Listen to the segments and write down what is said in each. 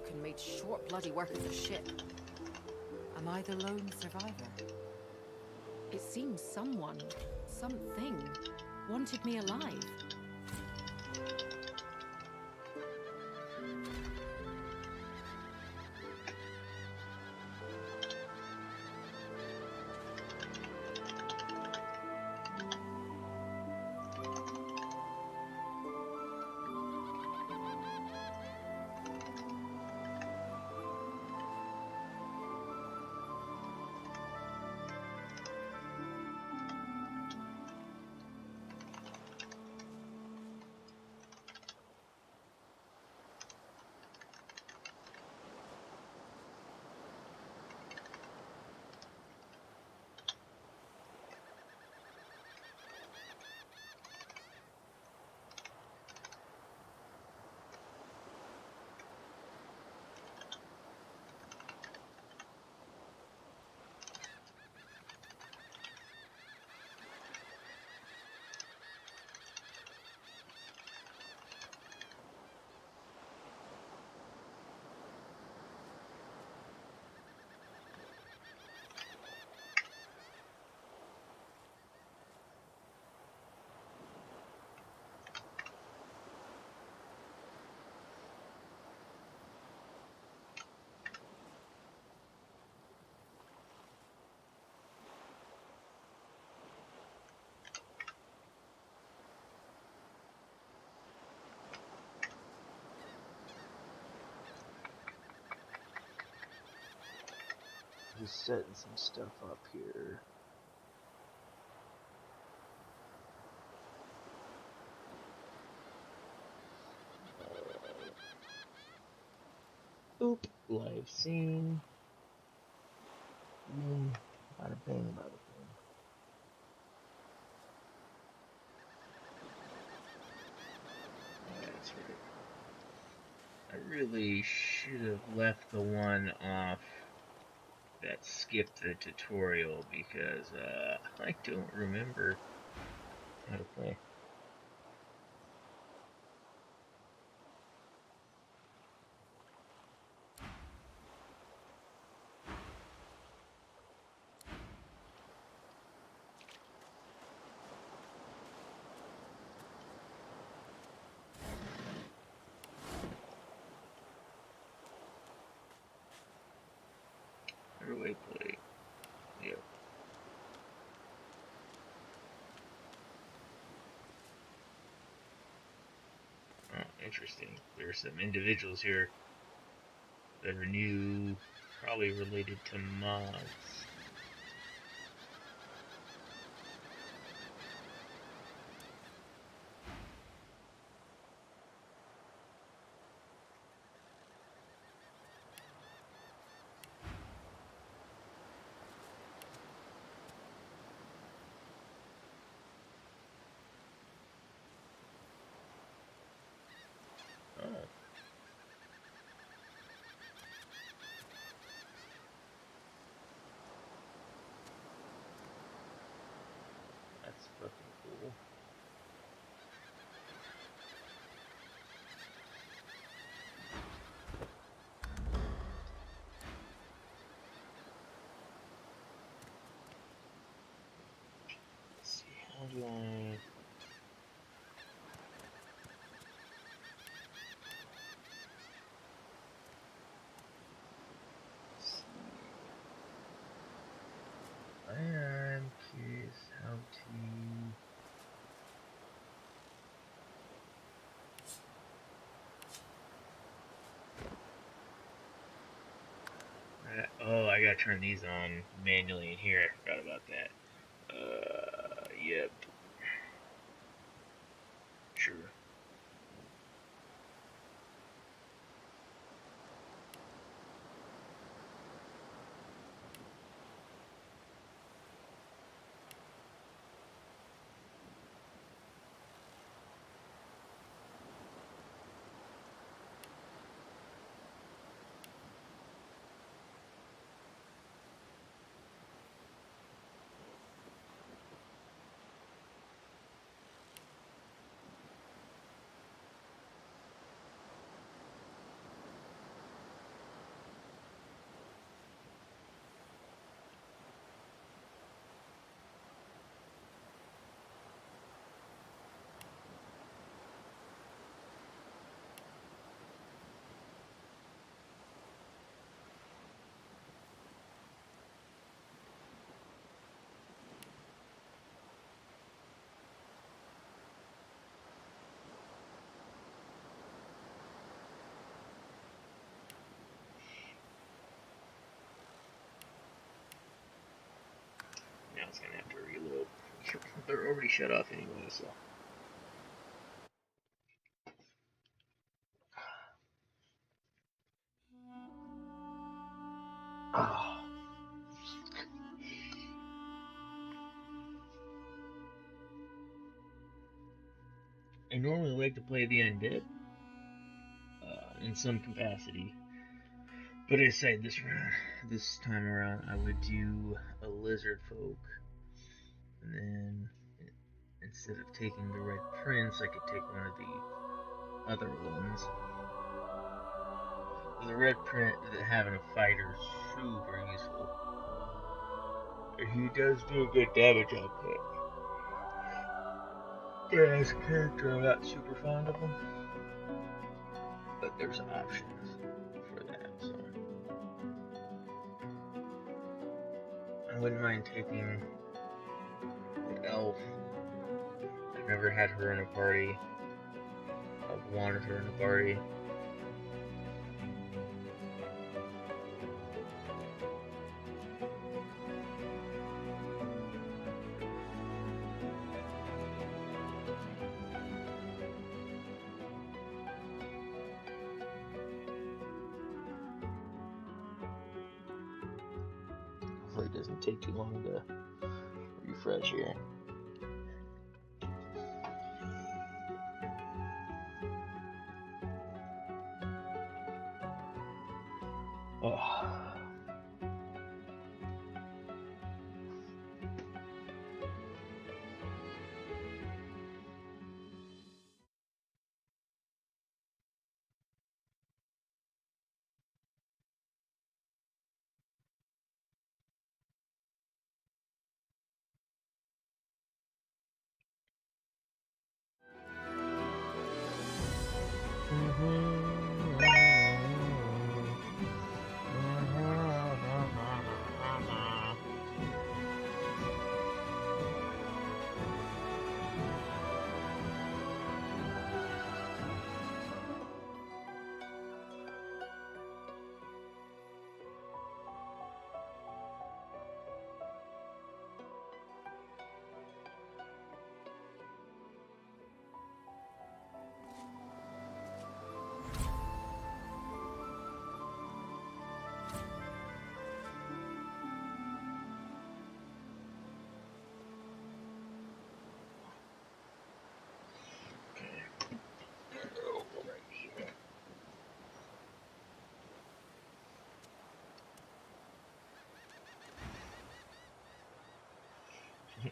broke and made short bloody work of the ship. Am I the lone survivor? It seems someone, something, wanted me alive. Just setting some stuff up here. Oop, live scene. Bada bing, bada bing. That's right. I really should have left the one off that skipped the tutorial because I don't remember how to play. How do I play? Yep. Oh, interesting. There's some individuals here that are new, probably related to mods. Oh. That's fucking cool. Let's see, how do I... I'm curious how to... Oh, I gotta turn these on manually in here. I forgot about that. Yep. Sure. they're already shut off anyway, so. Oh. I normally like to play the undead in some capacity, but I decided this time around, I would do a lizard folk, and then instead of taking the red prince, I could take one of the other ones. The red prince having a fighter is super useful. He does do good damage output. But as a character, I'm not super fond of him. But there's options for that, so. I wouldn't mind taking the elf. I've never had her in a party. I've wanted her in a party. Hopefully it doesn't take too long to refresh here. Oh.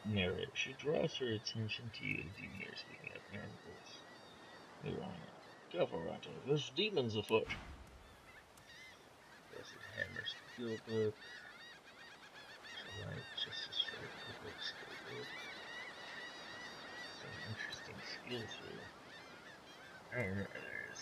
Narrator. She draws her attention to you as you hear speaking up in her voice. You're on it. Careful, Ronto. There's demons afoot. There's a hammer skill book. Like just a straight book skill book. Some interesting skills here. I don't remember there is.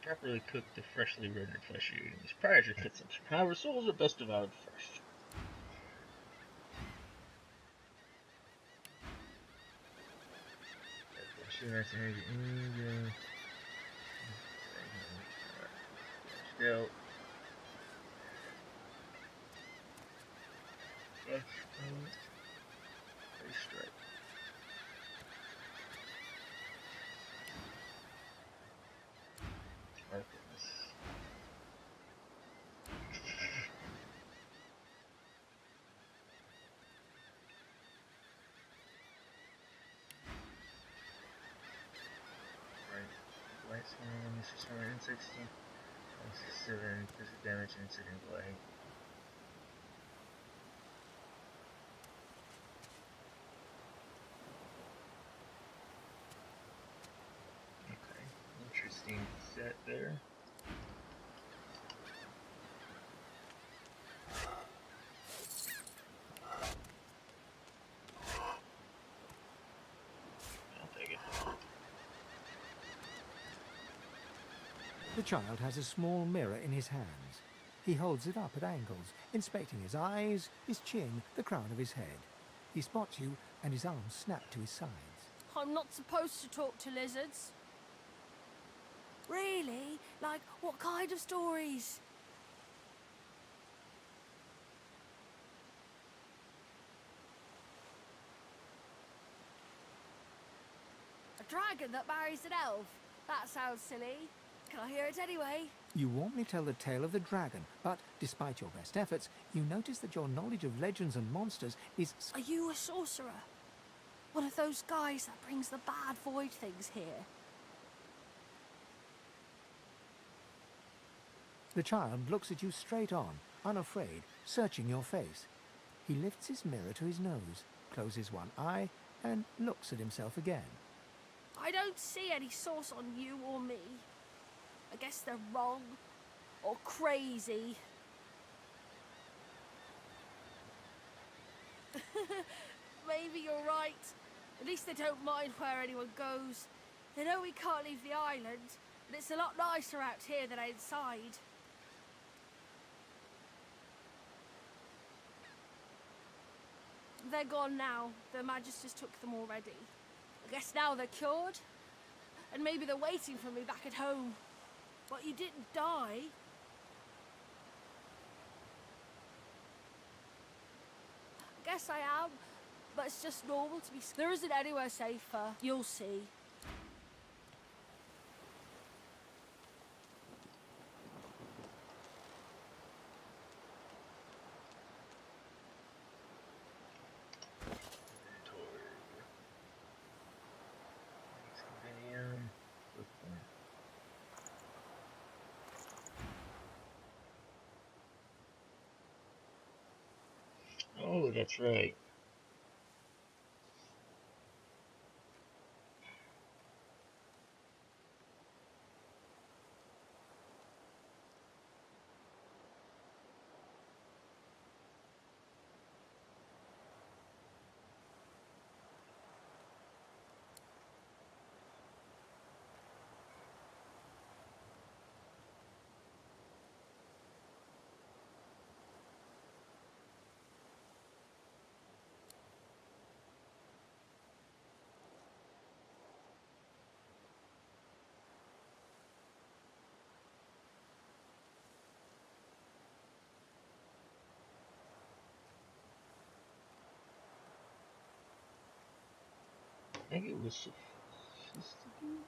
Properly cook the freshly rendered flesh you're eating prior to consumption. However, souls are best devoured first. Still. Very straight. My goodness. Light scan, this is 160. 167, physical damage, incident delay. Okay, interesting set there. I'll take it. The child has a small mirror in his hands. He holds it up at angles, inspecting his eyes, his chin, the crown of his head. He spots you, and his arms snap to his sides. I'm not supposed to talk to lizards. Really? Like, what kind of stories? dragon that marries an elf? That sounds silly. Can I hear it anyway? You want me to tell the tale of the dragon, but despite your best efforts, you notice that your knowledge of legends and monsters is... Are you a sorcerer? One of those guys that brings the bad void things here? The child looks at you straight on, unafraid, searching your face. He lifts his mirror to his nose, closes one eye, and looks at himself again. I don't see any source on you or me. I guess they're wrong. Or crazy. Maybe you're right. At least they don't mind where anyone goes. They know we can't leave the island, and it's a lot nicer out here than inside. They're gone now. The Magisters took them already. I guess now they're cured. And maybe they're waiting for me back at home. But you didn't die. I guess I am. But it's just normal to be... There isn't anywhere safer. You'll see. Oh, that's right. I think it was sophisticated.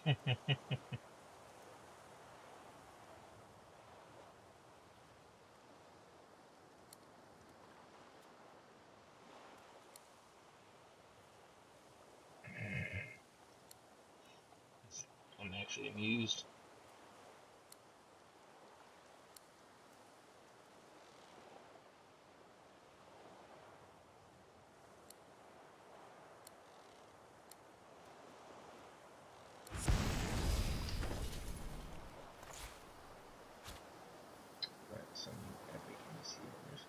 I'm actually amused. But some epic receivers.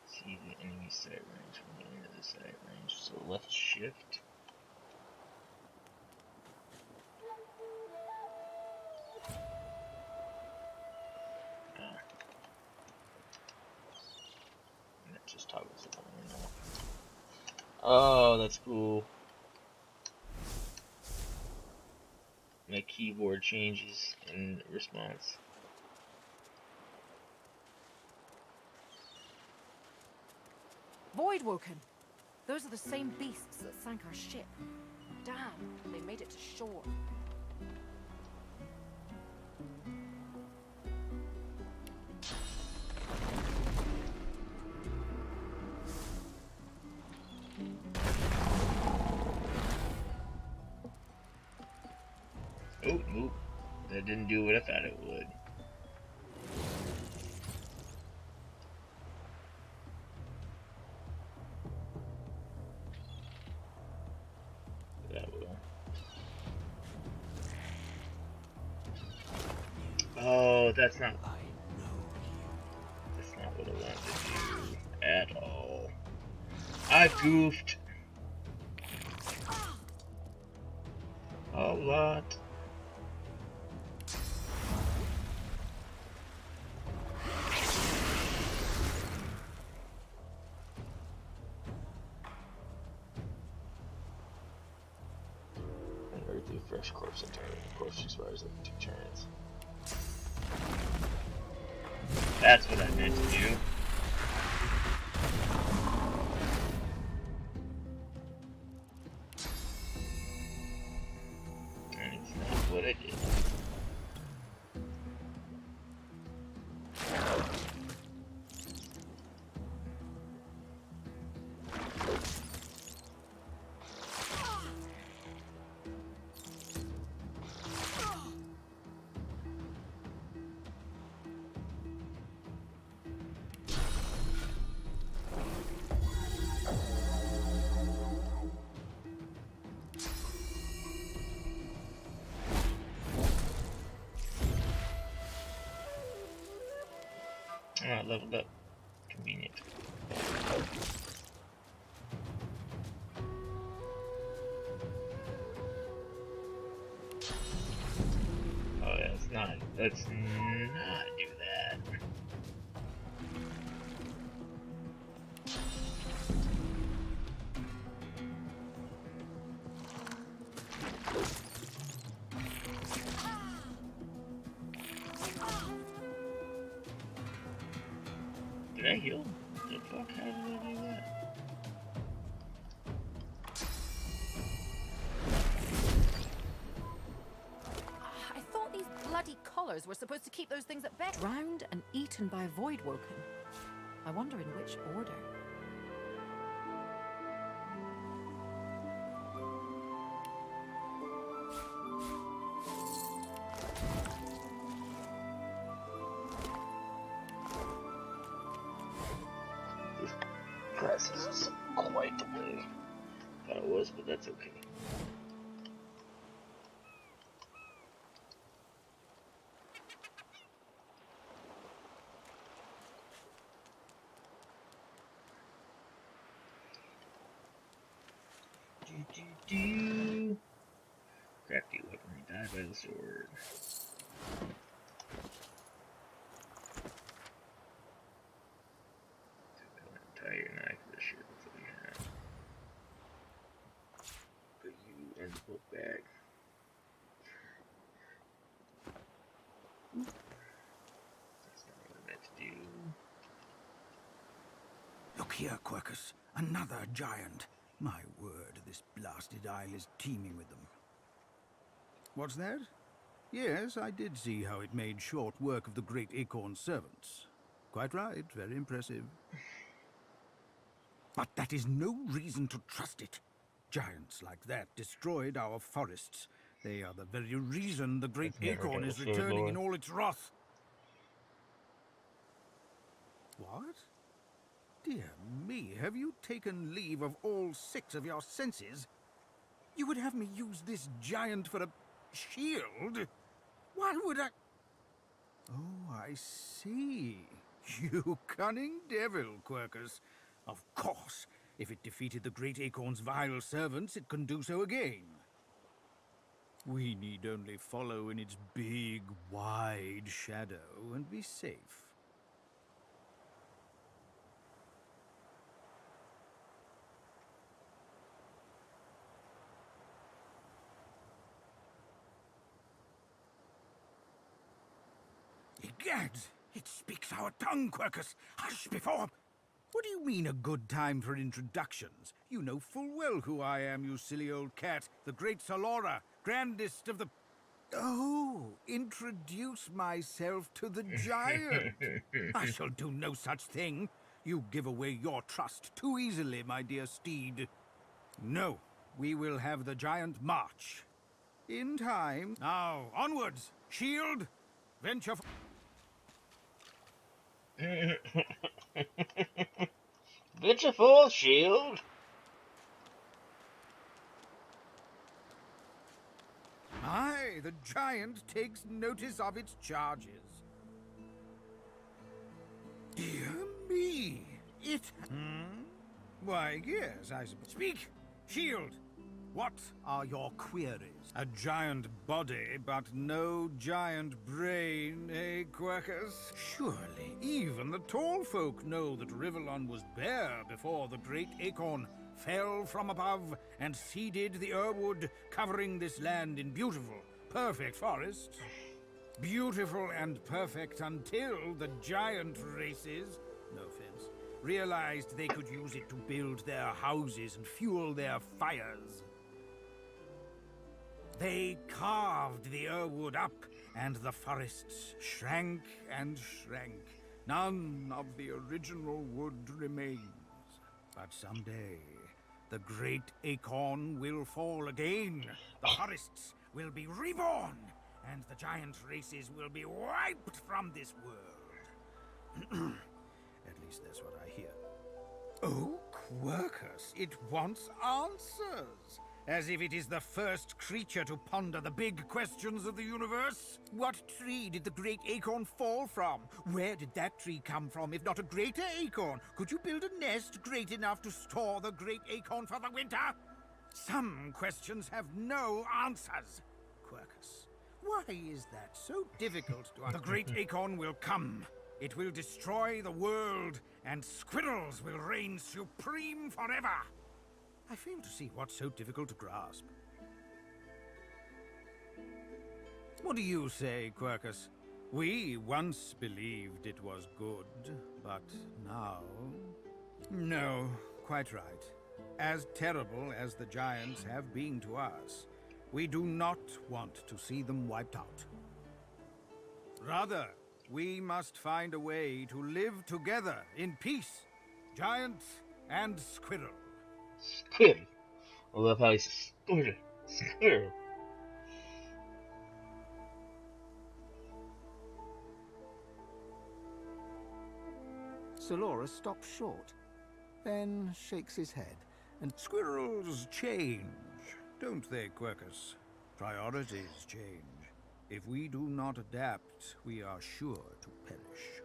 See the enemy sight range from the end of the sight range. So left shift. And that just toggles it on now. Oh, that's cool. My keyboard changes in response. Voidwoken! Those are the same beasts that sank our ship. Damn, they made it to shore. Oh, nope. That didn't do what I thought it would. That will. Oh, that's not what I wanted to do at all. I goofed a lot. Unearth a fresh corpse and turn. Corpse expires after 2 turns. That's what I meant to do. And it's not what I did. Oh, leveled up. Convenient. Oh, yeah, let's not do that. Did I heal? The fuck? How did I do that? I thought these bloody collars were supposed to keep those things at bay. Drowned and eaten by Voidwoken. I wonder in which order. process isn't quite the way I thought it was, but that's okay. Crafty weaponry, die by the sword. Entire knife for the shirt, that's what we have. Put you in the book bag. That's not what I meant to do. Look here, Quercus. Another giant. My word, this blasted isle is teeming with them. What's that? Yes, I did see how it made short work of the great acorn servants. Quite right, very impressive. But that is no reason to trust it. Giants like that destroyed our forests. They are the very reason the great acorn is returning in all its wrath. What? Dear me, have you taken leave of all 6 of your senses? You would have me use this giant for a shield? Why would I... Oh, I see. You cunning devil, Quercus. Of course, if it defeated the great acorn's vile servants, it can do so again. We need only follow in its big, wide shadow and be safe. Egads! It speaks our tongue, Quercus! Hush before... What do you mean, a good time for introductions? You know full well who I am, you silly old cat. The great Solora, grandest of the... Oh, introduce myself to the giant. I shall do no such thing. You give away your trust too easily, my dear steed. No, we will have the giant march. In time. Now, onwards! Shield! Venture... Venture forth, shield! Aye, the giant takes notice of its charges. Dear me, it... Why, yes, I suppose... Speak! Shield! What are your queries? A giant body, but no giant brain, eh, Quercus? Surely even the tall folk know that Rivellon was bare before the great acorn fell from above and seeded the Earwood, covering this land in beautiful, perfect forests. Beautiful and perfect until the giant races, no offense, realized they could use it to build their houses and fuel their fires. They carved the Earwood up, and the forests shrank and shrank. None of the original wood remains. But someday, the great acorn will fall again. The forests will be reborn, and the giant races will be wiped from this world. At least that's what I hear. Oh, Quercus, it wants answers. As if it is the first creature to ponder the big questions of the universe. What tree did the great acorn fall from? Where did that tree come from, if not a greater acorn? Could you build a nest great enough to store the great acorn for the winter? Some questions have no answers. Quercus, why is that so difficult to answer? The great acorn will come. It will destroy the world, and squirrels will reign supreme forever. I fail to see what's so difficult to grasp. What do you say, Quercus? We once believed it was good, but now... No, quite right. As terrible as the giants have been to us, we do not want to see them wiped out. Rather, we must find a way to live together in peace, giant and squirrel. Squirrel. I love how he's squirrel. Squirrel. Solora stopped short. then shakes his head and Squirrels change, don't they, Quercus? Priorities change. If we do not adapt, we are sure to perish.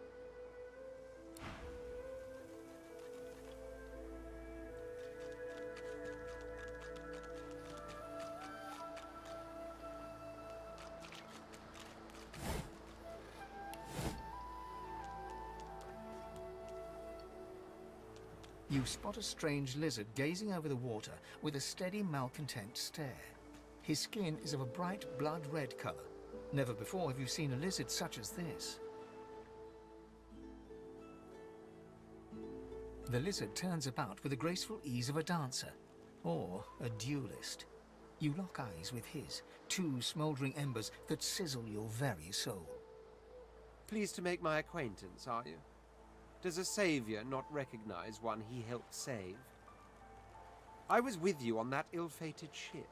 you spot a strange lizard gazing over the water with a steady, malcontent stare. His skin is of a bright blood red color. Never before have you seen a lizard such as this. The lizard turns about with the graceful ease of a dancer, or a duelist. You lock eyes with his, two smouldering embers that sizzle your very soul. Pleased to make my acquaintance, are you? Does a savior not recognize one he helped save? I was with you on that ill-fated ship,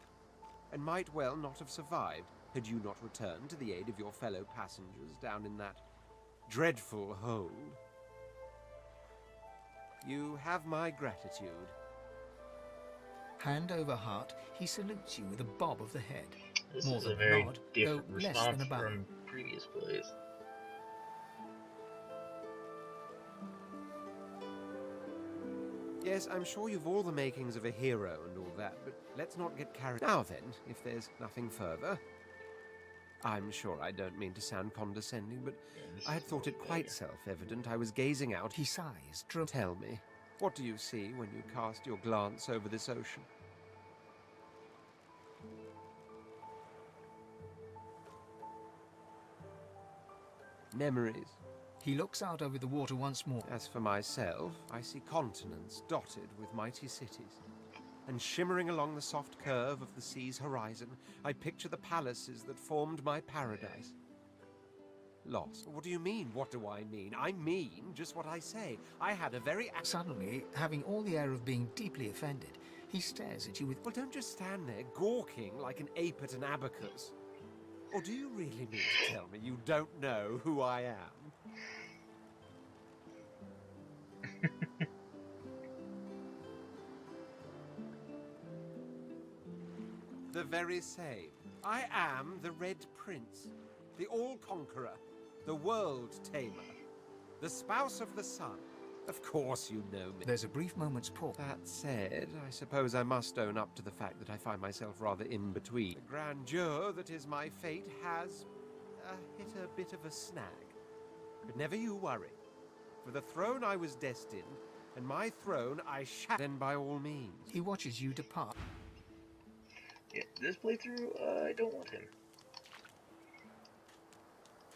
and might well not have survived had you not returned to the aid of your fellow passengers down in that dreadful hold. You have my gratitude. Hand over heart, he salutes you with a bob of the head. This More is than a very nod, different though less response than a bow. from previous plays. Yes, I'm sure you've all the makings of a hero and all that, but let's not get carried. Now then, if there's nothing further. I'm sure I don't mean to sound condescending, but I had thought it quite self-evident I was gazing out. He sighs, Tell me, what do you see when you cast your glance over this ocean? Memories. He looks out over the water once more. As for myself, I see continents dotted with mighty cities. And shimmering along the soft curve of the sea's horizon, I picture the palaces that formed my paradise. Lost. What do you mean, what do I mean? I mean just what I say. I had a very... Suddenly, having all the air of being deeply offended, he stares at you with... Well, don't just stand there gawking like an ape at an abacus. Or do you really mean to tell me you don't know who I am? The very same. I am the Red Prince, the All-Conqueror, the World-Tamer, the Spouse of the Sun. Of course you know me. There's a brief moment's pause. That said, I suppose I must own up to the fact that I find myself rather in between. The grandeur that is my fate has hit a bit of a snag. But never you worry. For the throne I was destined, and my throne I shall... Then by all means. He watches you depart. Yeah, this playthrough, I don't want him.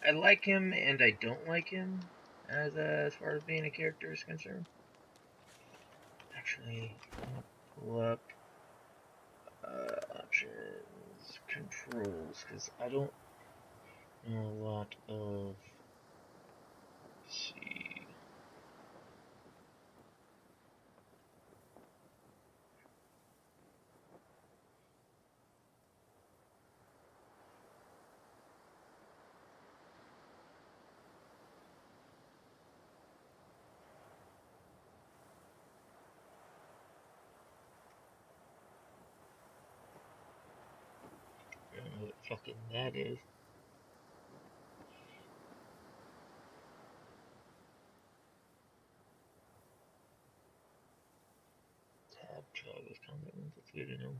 I like him and I don't like him as far as being a character is concerned. Actually, I'm gonna pull up options, controls, because I don't know a lot of. Let's see. I don't know what fucking that is. Tab try with combat ones, that's good to know.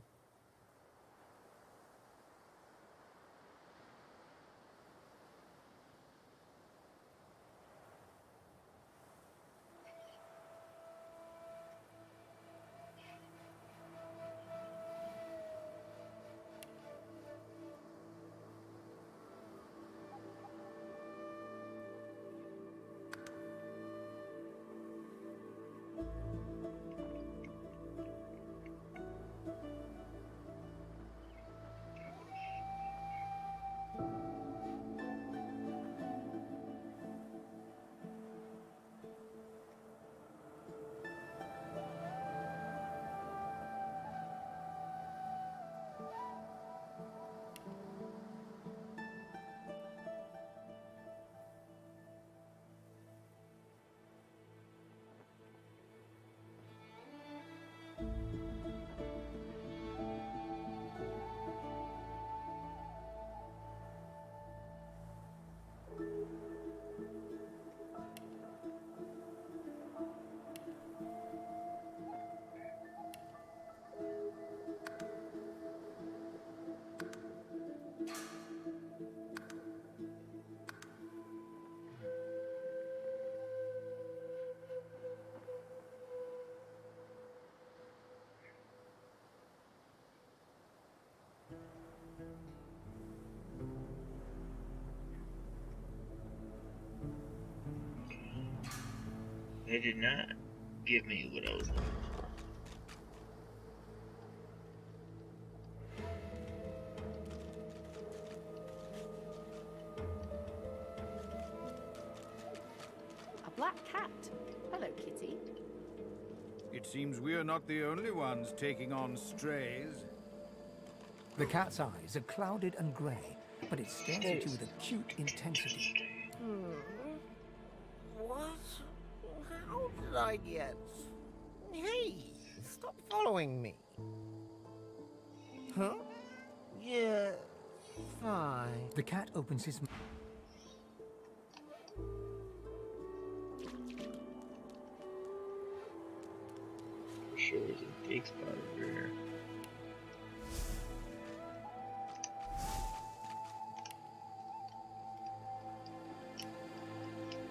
They did not give me what I was looking for. A black cat. Hello, kitty. It seems we are not the only ones taking on strays. The cat's eyes are clouded and grey, but it stares at you with acute intensity. What? How did I get? Hey, stop following me. Huh? Yeah, fine. The cat opens his mouth. For sure there's a dig spot over here.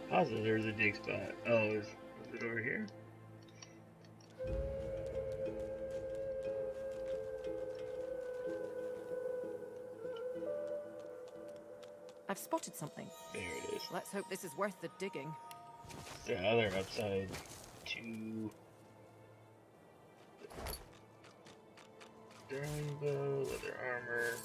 Positive there's a dig spot. Oh, is it over here? I've spotted something. There it is. Let's hope this is worth the digging. The other upside to throwing bow, leather armor.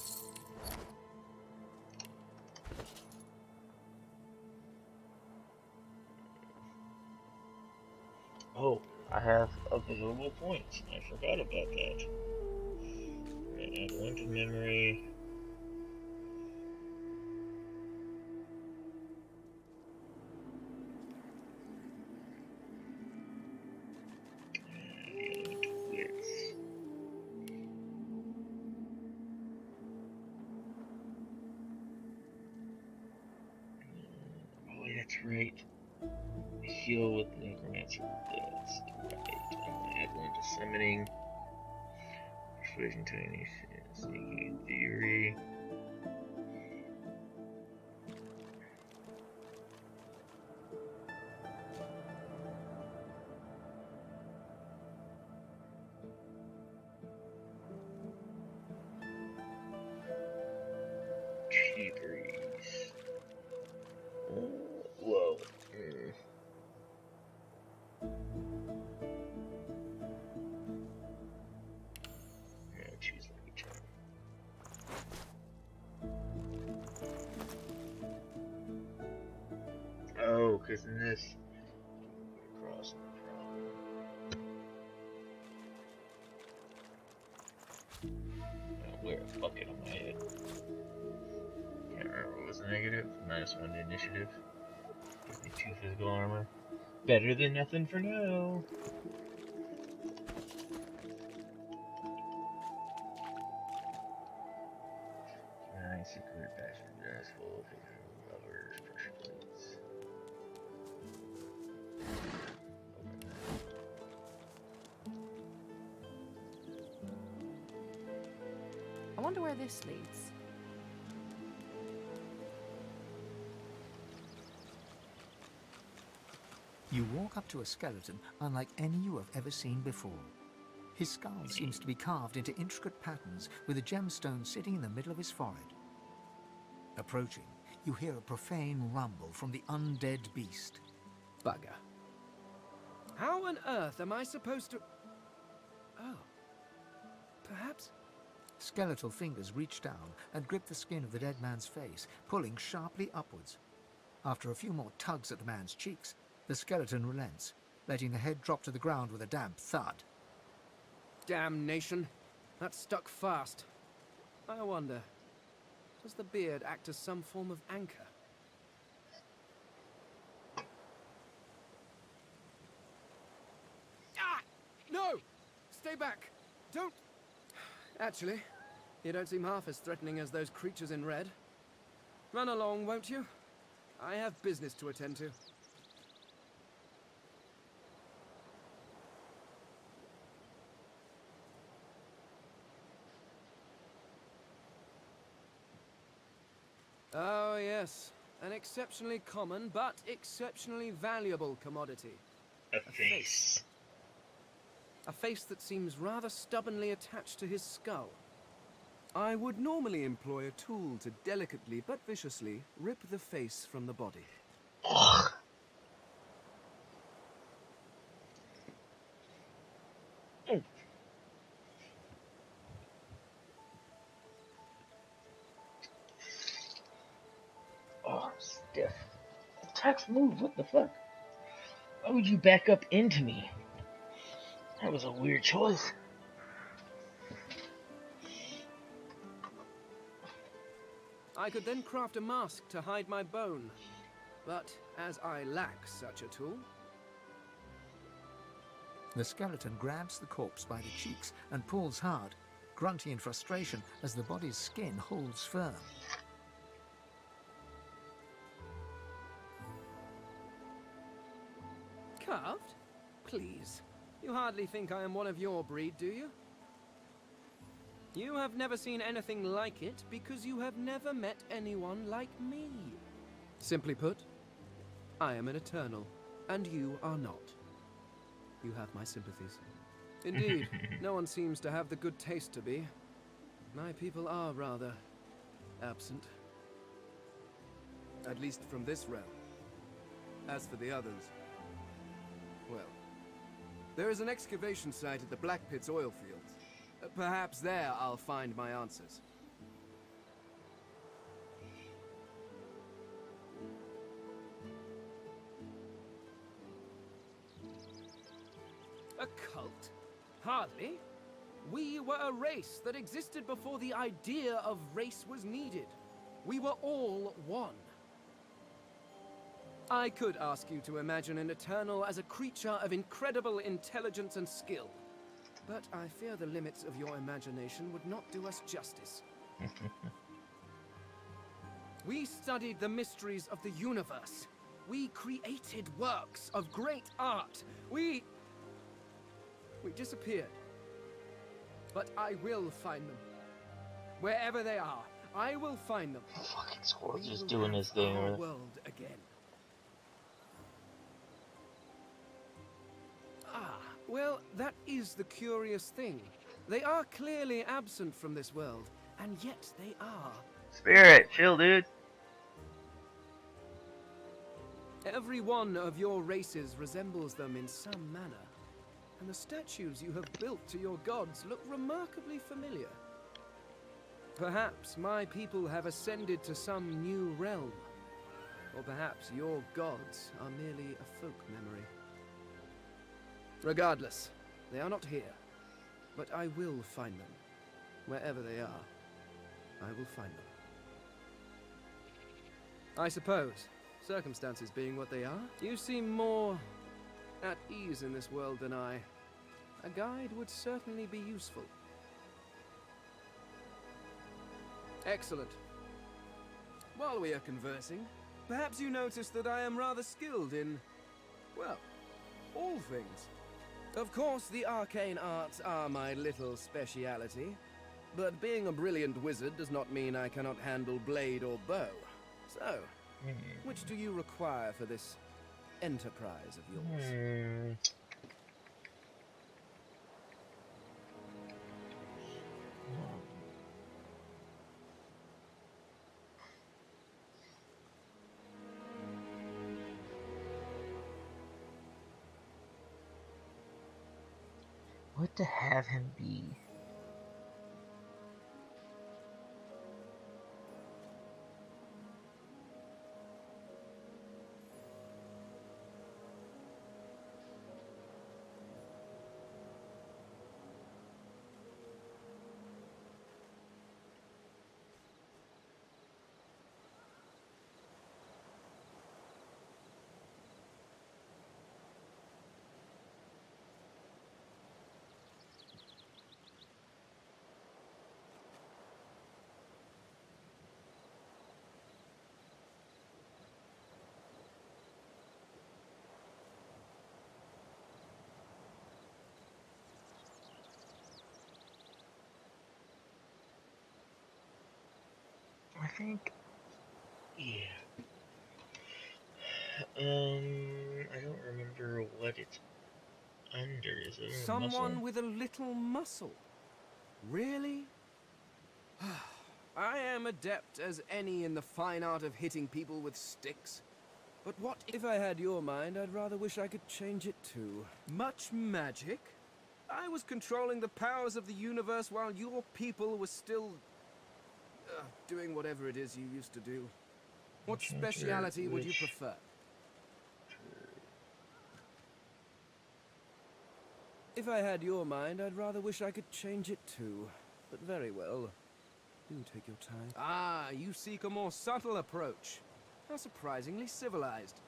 Oh, I have observable points. I forgot about that. Right, add one to memory. That's right. Heal with the necromancer dust. Right. I'm gonna add one to summoning. Persuasion to sneaking theory. Tree breeze. Whoa. Yeah, choose lucky charm. Oh, because in this, across no problem. I'll wear a bucket on my head. Can't remember what was the negative. -1 to initiative. Gives me 2 physical armor. Better than nothing for now. Nice secret bastard dress full of lovers, pressure plates. Open that. I wonder where this leads. You walk up to a skeleton unlike any you have ever seen before. His skull seems to be carved into intricate patterns with a gemstone sitting in the middle of his forehead. Approaching, you hear a profane rumble from the undead beast. Bugger. How on earth am I supposed to... Oh. Perhaps... Skeletal fingers reach down and grip the skin of the dead man's face, pulling sharply upwards. After a few more tugs at the man's cheeks, the skeleton relents, letting the head drop to the ground with a damp thud. Damnation. That stuck fast. I wonder, does the beard act as some form of anchor? Ah! No! Stay back! Don't... Actually, you don't seem half as threatening as those creatures in red. Run along, won't you? I have business to attend to. Oh, yes. An exceptionally common, but exceptionally valuable commodity. A face. A face that seems rather stubbornly attached to his skull. I would normally employ a tool to delicately but viciously rip the face from the body. Text move, what the fuck? Why would you back up into me? That was a weird choice. I could then craft a mask to hide my bone. But as I lack such a tool... The skeleton grabs the corpse by the cheeks and pulls hard, grunting in frustration as the body's skin holds firm. Carved? Please. You hardly think I am one of your breed, do you? You have never seen anything like it because you have never met anyone like me. Simply put, I am an Eternal, and you are not. You have my sympathies. Indeed, no one seems to have the good taste to be. My people are rather absent. At least from this realm. As for the others, well, there is an excavation site at the Black Pit's oil fields. Perhaps there I'll find my answers. A cult? Hardly. We were a race that existed before the idea of race was needed. We were all one. I could ask you to imagine an Eternal as a creature of incredible intelligence and skill. But I fear the limits of your imagination would not do us justice. We studied the mysteries of the universe. We created works of great art. We disappeared. But I will find them. Wherever they are, I will find them. Fucking Squirrel's just doing his thing. Our world again. Ah, well, that is the curious thing. They are clearly absent from this world, and yet they are. Spirit, chill, dude. Every one of your races resembles them in some manner. And the statues you have built to your gods look remarkably familiar. Perhaps my people have ascended to some new realm. Or perhaps your gods are merely a folk memory. Regardless, they are not here. But I will find them. Wherever they are, I will find them. I suppose, circumstances being what they are, you seem more at ease in this world than I. A guide would certainly be useful. Excellent. While we are conversing, perhaps you notice that I am rather skilled in, well, all things. Of course, the arcane arts are my little speciality, but being a brilliant wizard does not mean I cannot handle blade or bow. So, which do you require for this enterprise of yours? What to have him be? I think, yeah. I don't remember what it's under. Is it Someone muscle? with a little muscle. Really? I am adept as any in the fine art of hitting people with sticks. But what if I had your mind? I'd rather wish I could change it too. Much magic? I was controlling the powers of the universe while your people were still doing whatever it is you used to do. What speciality would you prefer? If I had your mind, I'd rather wish I could change it too. But very well. Do take your time. Ah, you seek a more subtle approach. How surprisingly civilized.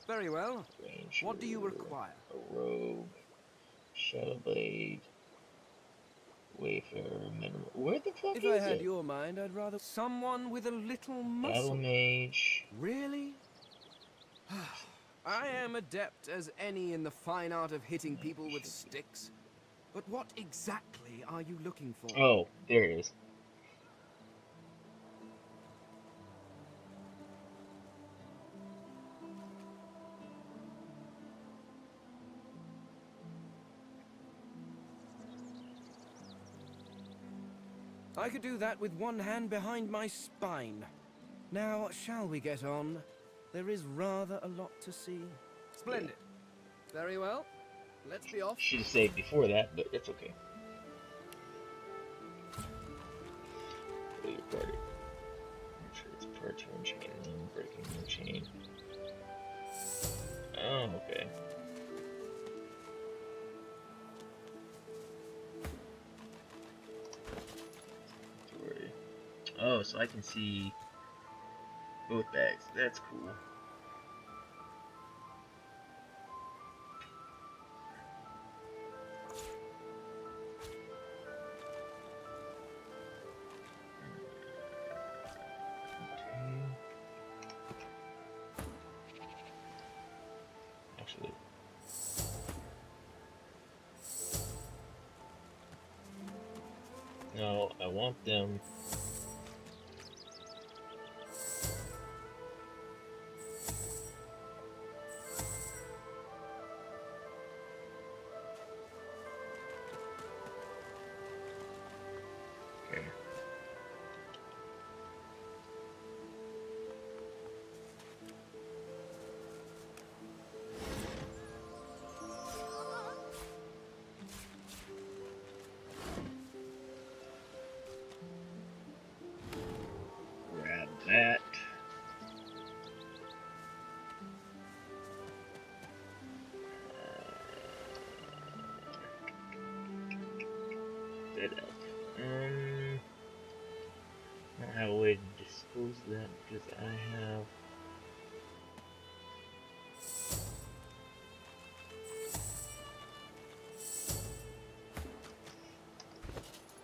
Very well. Ranger, What do you require? a robe, shadow blade, wayfarer, minimal. Where the fuck If is I had it? your mind, I'd rather someone with a little Battle muscle. mage. Really? I am adept as any in the fine art of hitting people with sticks. But what exactly are you looking for? Oh, there it is. I could do that with one hand behind my spine. Now, shall we get on? There is rather a lot to see. Splendid. Very well. Let's be off. Should have saved before that, but it's okay. Your party. Make sure it's part to unchain and then breaking the chain. Oh, okay. Oh, so I can see both bags. That's cool. Actually, no, I want them. Okay. Grab that. Dead elf. I don't have a way to dispose of that because I have.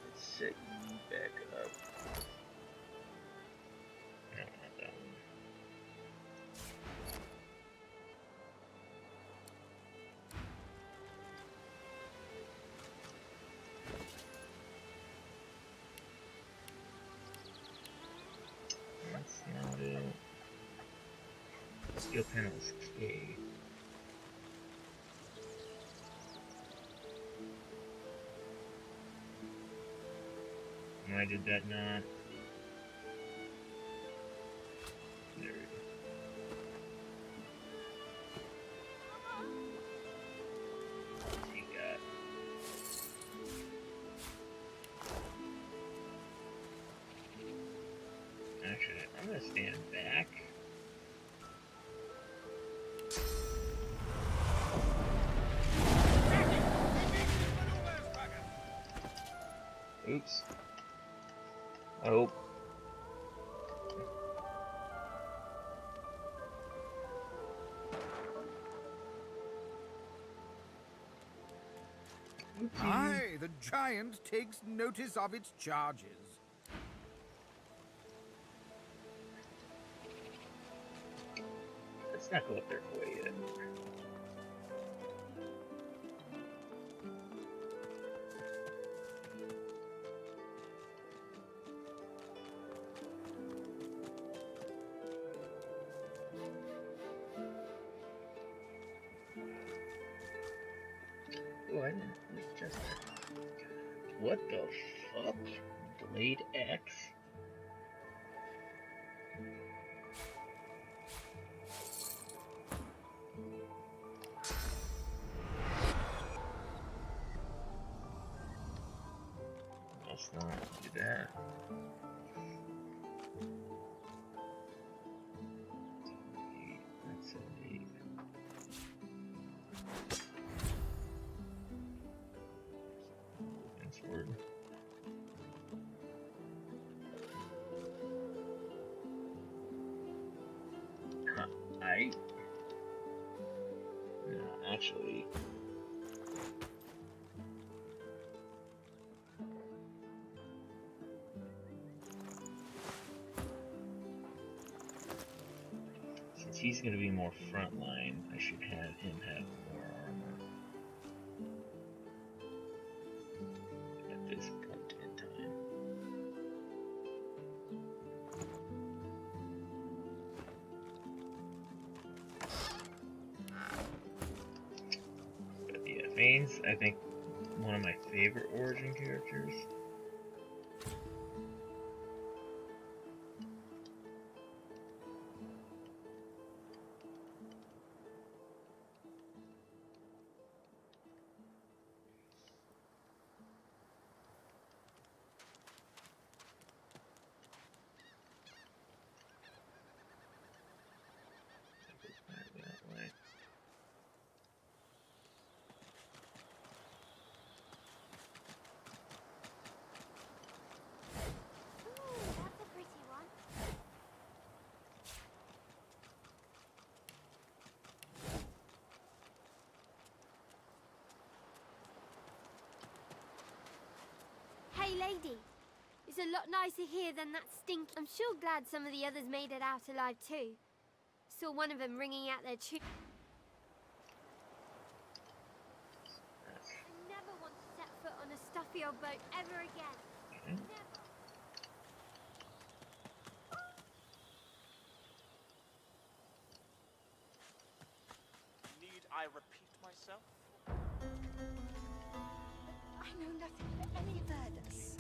Let's set you back up. No, not that one. That's not it. Skill panels K. Why did that not? There we go. What's he got? Actually, I'm gonna stand back. Oops. Oh. Aye, the giant takes notice of its charges. Let's not go up there quite yet. Oh, I didn't just. What the fuck? Blade X? Let's not do that. That's a actually. Since he's going to be more frontline, I should have him have more armor at this point in time. But yeah, Vane's, I think, one of my favorite origin characters. That way. Ooh, that's a pretty one. Hey, lady. It's a lot nicer here than that stink. I'm sure glad some of the others made it out alive too. Saw one of them wringing out their tube. I never want to set foot on a stuffy old boat ever again. Never. Need I repeat myself? I know nothing of any Verdus.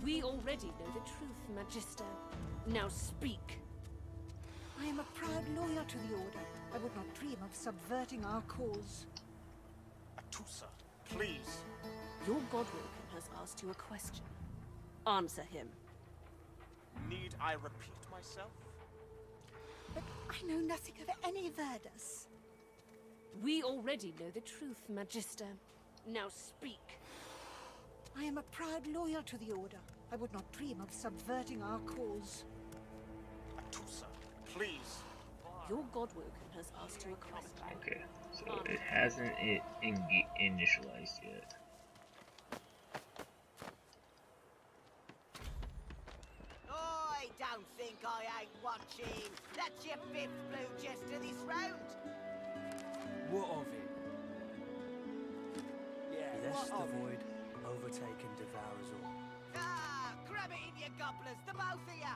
We already know the truth, Magister. Now speak. I am a proud loyal to the Order. I would not dream of subverting our cause. Atusa, please. Your Godwoken has asked you a question. Answer him. Need I repeat myself? But I know nothing of any Verdus. We already know the truth, Magister. Now speak. I am a proud loyal to the Order. I would not dream of subverting our cause. Atusa, please. Your Godwoken has asked you a question. Okay, so it hasn't initialized yet. I don't think I ain't watching. That's your fifth blue jester this round. What of it? Yeah, Lest what the of it? void overtake and devour us all. Ah, grab it in your gobblers, the both of ya.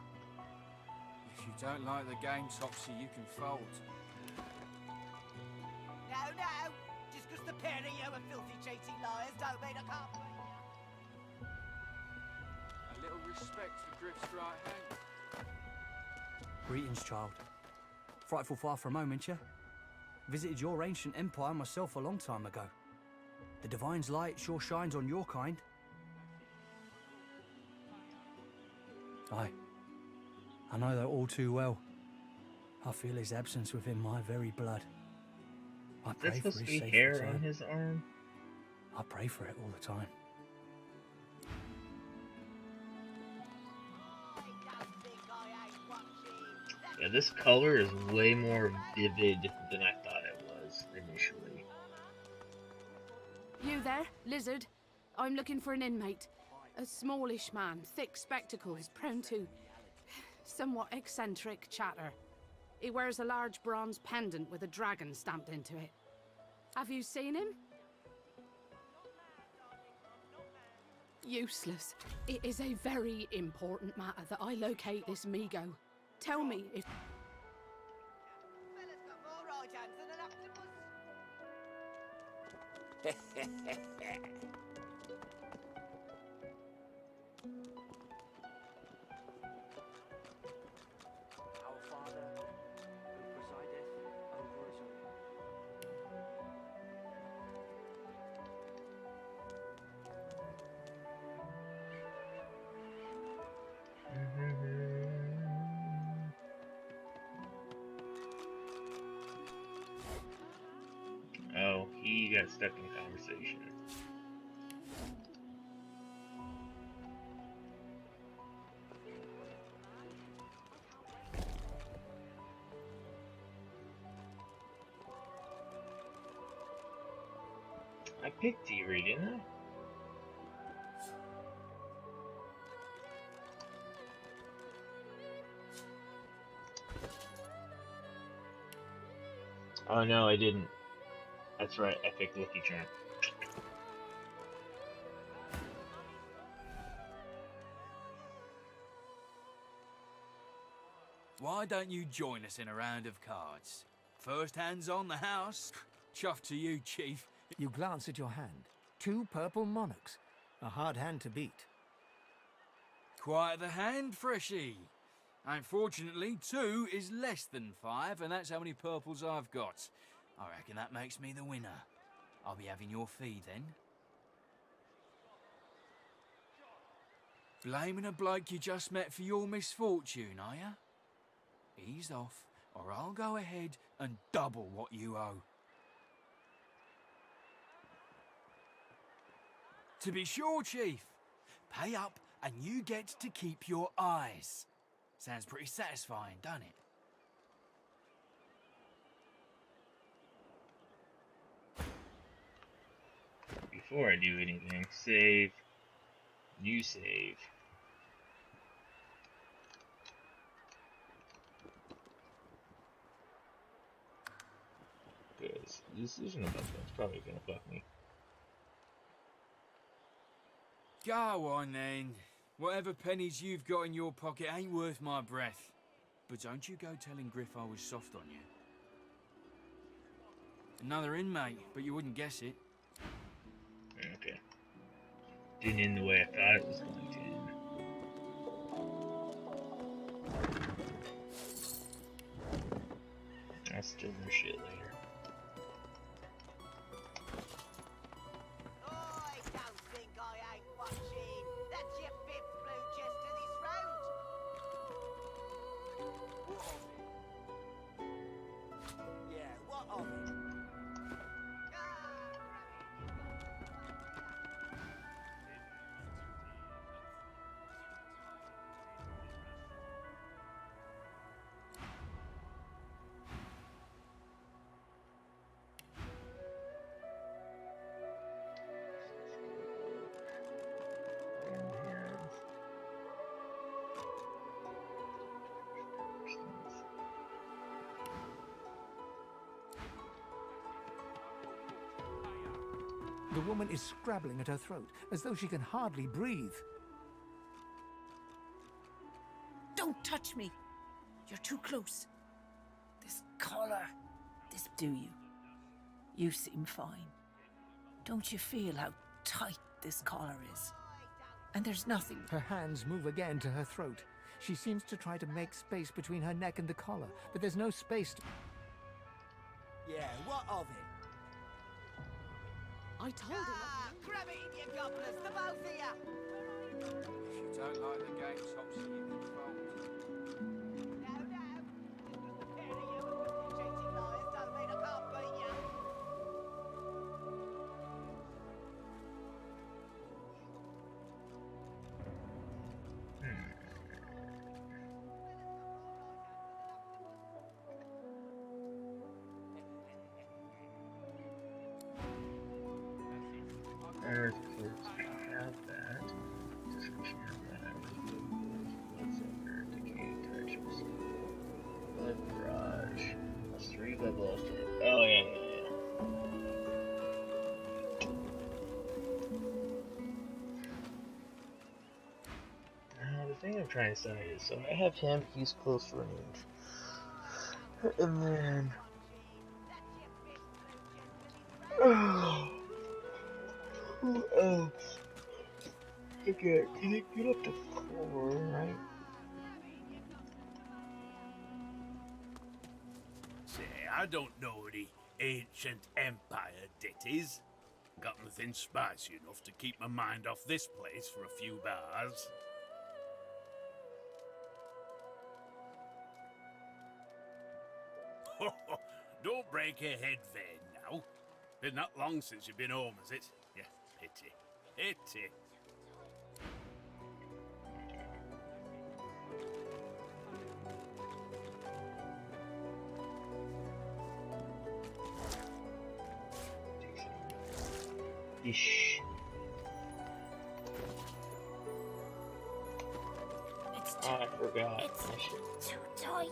If you don't like the game, Topsy, you can fold. No, no. Just 'cause the pair of you are filthy, cheating liars don't mean I can't believe ya. A little respect for Griff's right hand. Greetings, child. Frightful far for a moment, yeah? Visited your ancient empire myself a long time ago. The Divine's light sure shines on your kind. Aye. I know that all too well. I feel his absence within my very blood. I Is pray that for supposed his to be safe hair return. on his arm? I pray for it all the time. I don't think I ain't watching. Yeah, this color is way more vivid than I thought it was initially. You there, lizard? I'm looking for an inmate. A smallish man, thick spectacles, prone to somewhat eccentric chatter. He wears a large bronze pendant with a dragon stamped into it. Have you seen him? Useless. It is a very important matter that I locate this Migo. Tell me if... Fella's got more right hands than an octopus. Our Father, who presideth over us all. Oh, he got stuck in conversation. I picked Thievery, didn't I? Oh no, I didn't. That's right, I picked Lucky Charm. Why don't you join us in a round of cards? First hands on the house. Chuff to you, Chief. You glance at your hand. 2 purple monarchs. A hard hand to beat. Quite the hand, Freshie. Unfortunately, 2 is less than 5, and that's how many purples I've got. I reckon that makes me the winner. I'll be having your fee then. Blaming a bloke you just met for your misfortune, are ya? Ease off, or I'll go ahead and double what you owe. To be sure, Chief. Pay up and you get to keep your eyes. Sounds pretty satisfying, doesn't it? Before I do anything, save. New save. Because this isn't a bug that's probably gonna fuck me. Go on then. Whatever pennies you've got in your pocket ain't worth my breath. But don't you go telling Griff I was soft on you. Another inmate, but you wouldn't guess it. Okay. Didn't end the way I thought it was going to end. I'll steal their shit later. The woman is scrabbling at her throat, as though she can hardly breathe. Don't touch me! You're too close. This collar, this do you? You seem fine. Don't you feel how tight this collar is? And there's nothing... Her hands move again to her throat. She seems to try to make space between her neck and the collar, but there's no space to... Yeah, what of it? I told him. Grab it in, you gobblers, the both of you! If you don't like the game, Topsy, you can fold. No, no. Just the pair of you and with your cheating liars don't mean I can't beat you. Earth clothes have that. Description of that. Bloodsucker, decayed touches. Blood barrage. Plus 3 blood loss. Oh, yeah. Now, the thing I'm trying to say is, so I have him, he's close range. And then. Who else? Okay, can it get up to 4, right? Say, I don't know the ancient empire ditties. Got nothing spicy enough to keep my mind off this place for a few bars. Don't break your head vain now. Been that long since you've been home, has it? Yeah, pity. Pity. Ish. It's Oh, I forgot. It's too tight.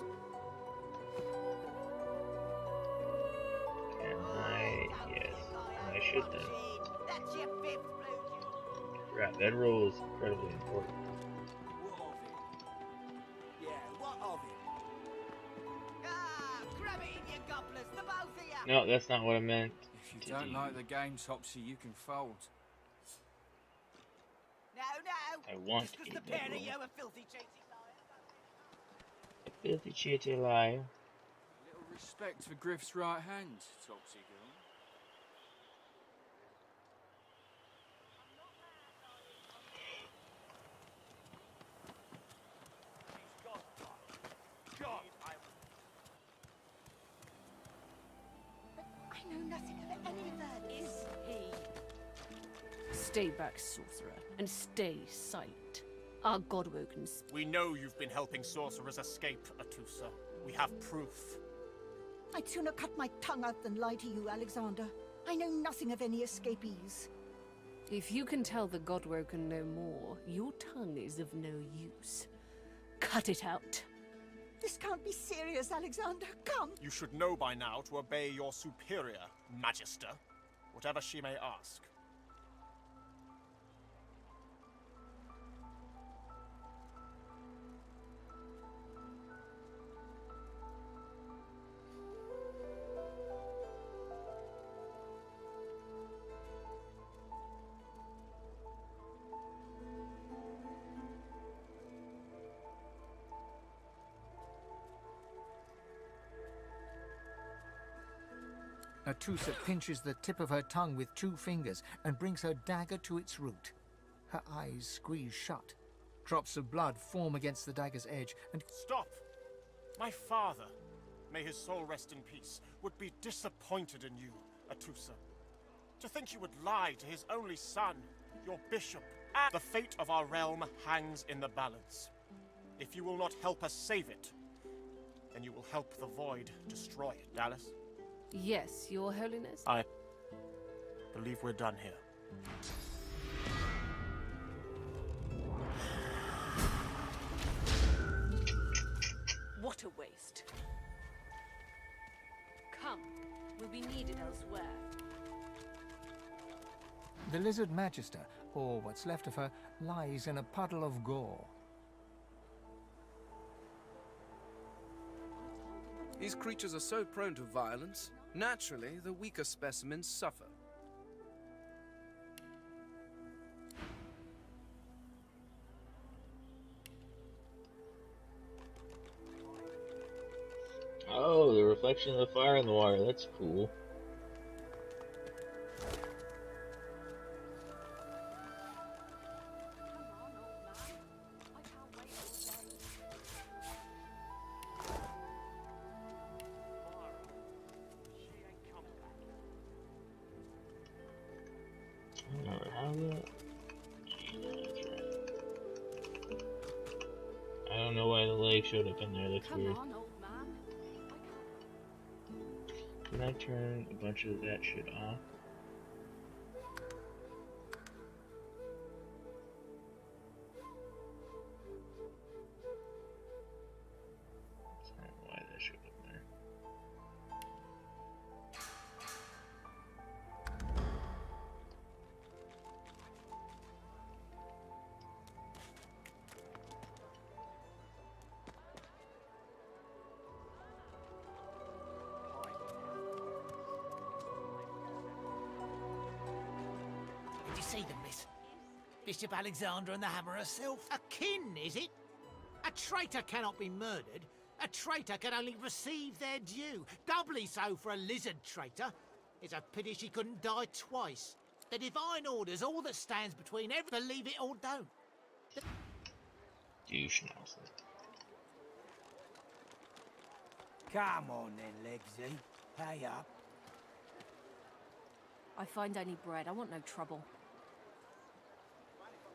Can I? Yes. I should then. That's your fifth blue. Crap, that rule is incredibly important. What of it? Yeah, what of it? Ah, grab it in your gobblers, the both of you. No, that's not what I meant. If you don't like the game, Topsy, you can fold. No, I want just 'cause a the pair of bedroom. you are filthy cheating liars. Filthy cheaty liar. A little respect for Griff's right hand, Topsy girl. I know nothing of any of that. Is he? Stay back, sorcerer, and stay silent. Our Godwokens. We know you've been helping sorcerers escape, Atusa. We have proof. I'd sooner cut my tongue out than lie to you, Alexander. I know nothing of any escapees. If you can tell the Godwoken no more, your tongue is of no use. Cut it out. This can't be serious, Alexander. Come. You should know by now to obey your superior, Magister, whatever she may ask. Natusa pinches the tip of her tongue with 2 fingers and brings her dagger to its root. Her eyes squeeze shut. Drops of blood form against the dagger's edge and... Stop! My father, may his soul rest in peace, would be disappointed in you, Atusa. To think you would lie to his only son, your bishop. And the fate of our realm hangs in the balance. If you will not help us save it, then you will help the Void destroy it, Dallas. Yes, Your Holiness. I believe we're done here. What a waste. Come, we'll be needed elsewhere. The lizard magister, or what's left of her, lies in a puddle of gore. These creatures are so prone to violence, naturally, the weaker specimens suffer. Oh, the reflection of the fire in the water. That's cool. I don't know why the leg showed up in there. That's weird. On, old man. Can I turn a bunch of that shit off? I don't know why that showed up there. Did you see them, miss? Bishop Alexander and the Hammer herself. A kin, is it? A traitor cannot be murdered. A traitor can only receive their due. Doubly so for a lizard traitor. It's a pity she couldn't die twice. The divine order's all that stands between ever believe it or don't. Douche Nelson. Come on then, Legsy. Pay up. I find only bread. I want no trouble.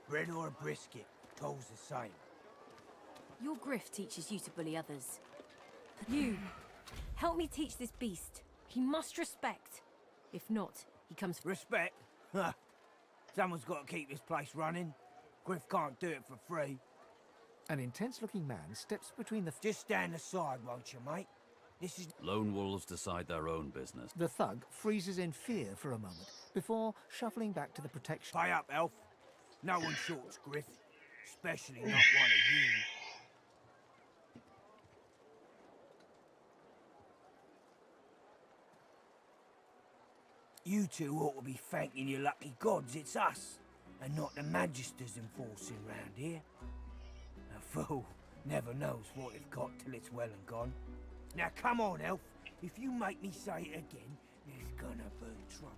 Bread or a brisket, toll's the same. Your grift teaches you to bully others. You, help me teach this beast. He must respect. If not, he comes... Respect? Huh. Someone's got to keep this place running. Griff can't do it for free. An intense-looking man steps between the... Just stand aside, won't you, mate? This is... Lone wolves decide their own business. The thug freezes in fear for a moment before shuffling back to the protection. Pay up, Elf. No one shorts Griff. Especially not one of you. You two ought to be thanking your lucky gods it's us, and not the Magisters enforcing round here. A fool never knows what they've got till it's well and gone. Now come on, Elf. If you make me say it again, there's gonna be trouble.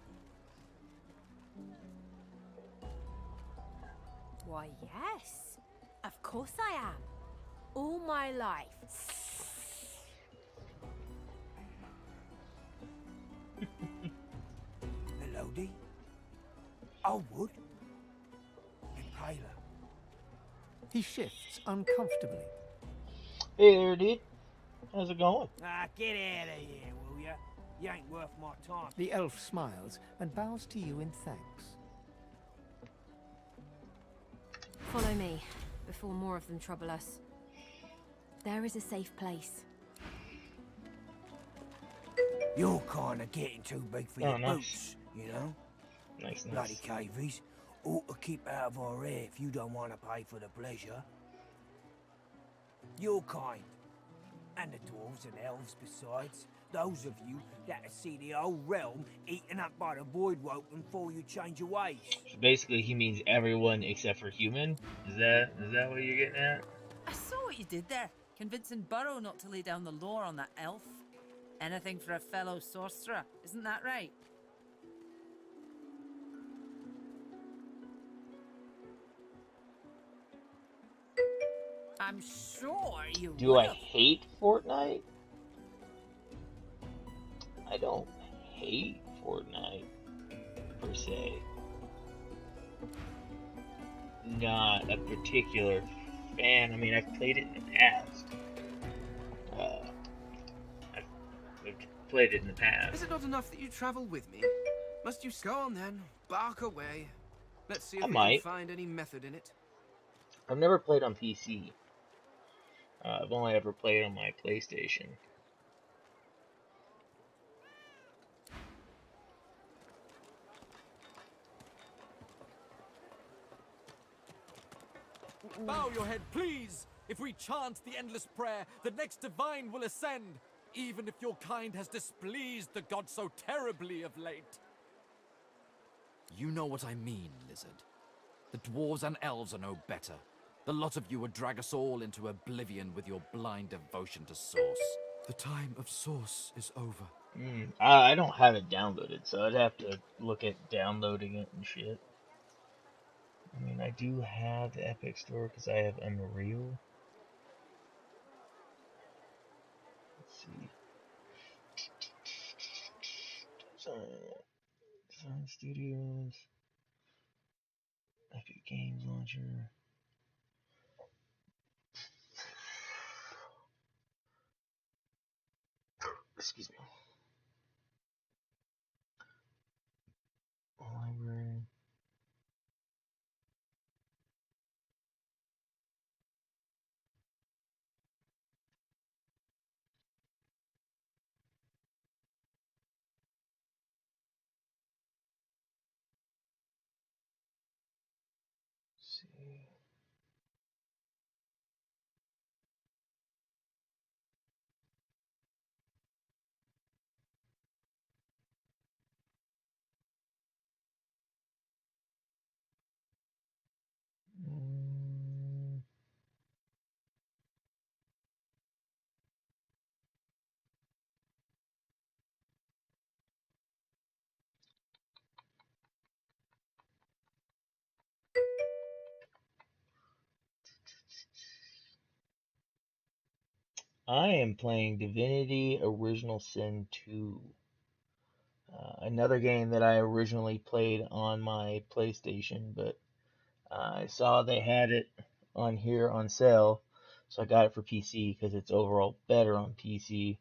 Why, yes. Of course I am. All my life. Melody, Oldwood, Impaler. He shifts uncomfortably. Hey there, dude. How's it going? Ah, get out of here, will ya? You ain't worth my time. The elf smiles and bows to you in thanks. Follow me, before more of them trouble us. There is a safe place. You're kinda getting too big for your nice. boots, you know? Nice. Bloody cavies. Ought to keep out of our hair if you don't want to pay for the pleasure. Your kind. And the dwarves and elves besides. Those of you that see the whole realm eaten up by the void woken before you change your ways. So basically, he means everyone except for human. Is that what you're getting at? I saw what you did there, convincing Burrow not to lay down the law on that elf. Anything for a fellow sorcerer, isn't that right? I'm sure you Do I would've. hate Fortnite? I don't hate Fortnite, per se. Not a particular fan. I mean, I've played it in the past. I've played it in the past. Is it not enough that you travel with me? Must you go on then? Bark away. Let's see if I we might. can find any method in it. I've never played on PC. I've only ever played on my PlayStation. Bow your head, please! If we chant the endless prayer, the next divine will ascend, even if your kind has displeased the gods so terribly of late. You know what I mean, Lizard. The dwarves and elves are no better. The lot of you would drag us all into oblivion with your blind devotion to Source. The time of Source is over. I don't have it downloaded, so I'd have to look at downloading it and shit. I mean, I do have the Epic Store because I have Unreal. Let's see. Design Studios. Epic Games Launcher. Excuse me. Library. See. I am playing Divinity Original Sin 2. Another game that I originally played on my PlayStation, but I saw they had it on here on sale, so I got it for PC because it's overall better on PC,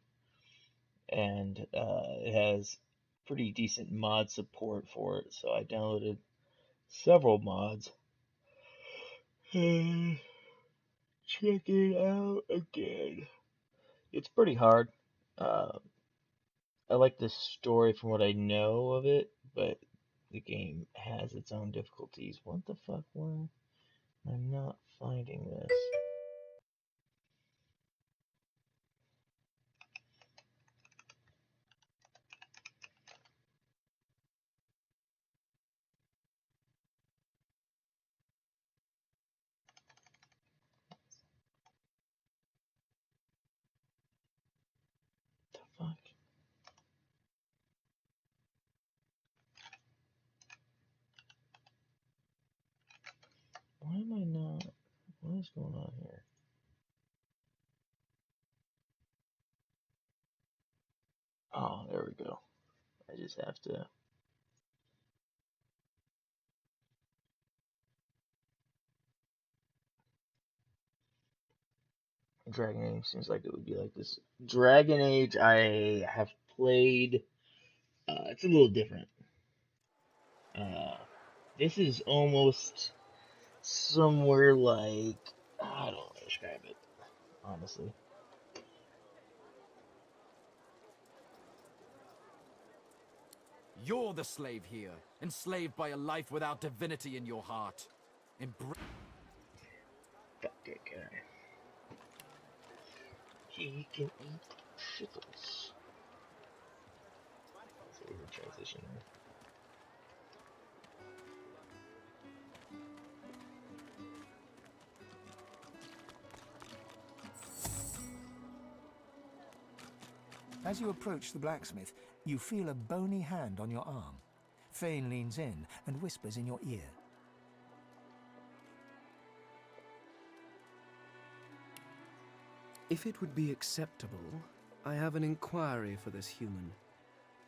and it has pretty decent mod support for it, so I downloaded several mods. Check it out again. It's pretty hard. I like the story from what I know of it, but the game has its own difficulties. What the fuck? Why I'm not finding this? The fuck? Why am I not? What is going on here? Oh, there we go. I just have to. Dragon Age seems like it would be like this. Dragon Age I have played. It's a little different. This is almost somewhere like, I don't know how to describe it, honestly. You're the slave here, enslaved by a life without divinity in your heart. Fuck that guy. He can eat shittles. That's a weird transition there. As you approach the blacksmith, you feel a bony hand on your arm. Fane leans in and whispers in your ear. If it would be acceptable, I have an inquiry for this human.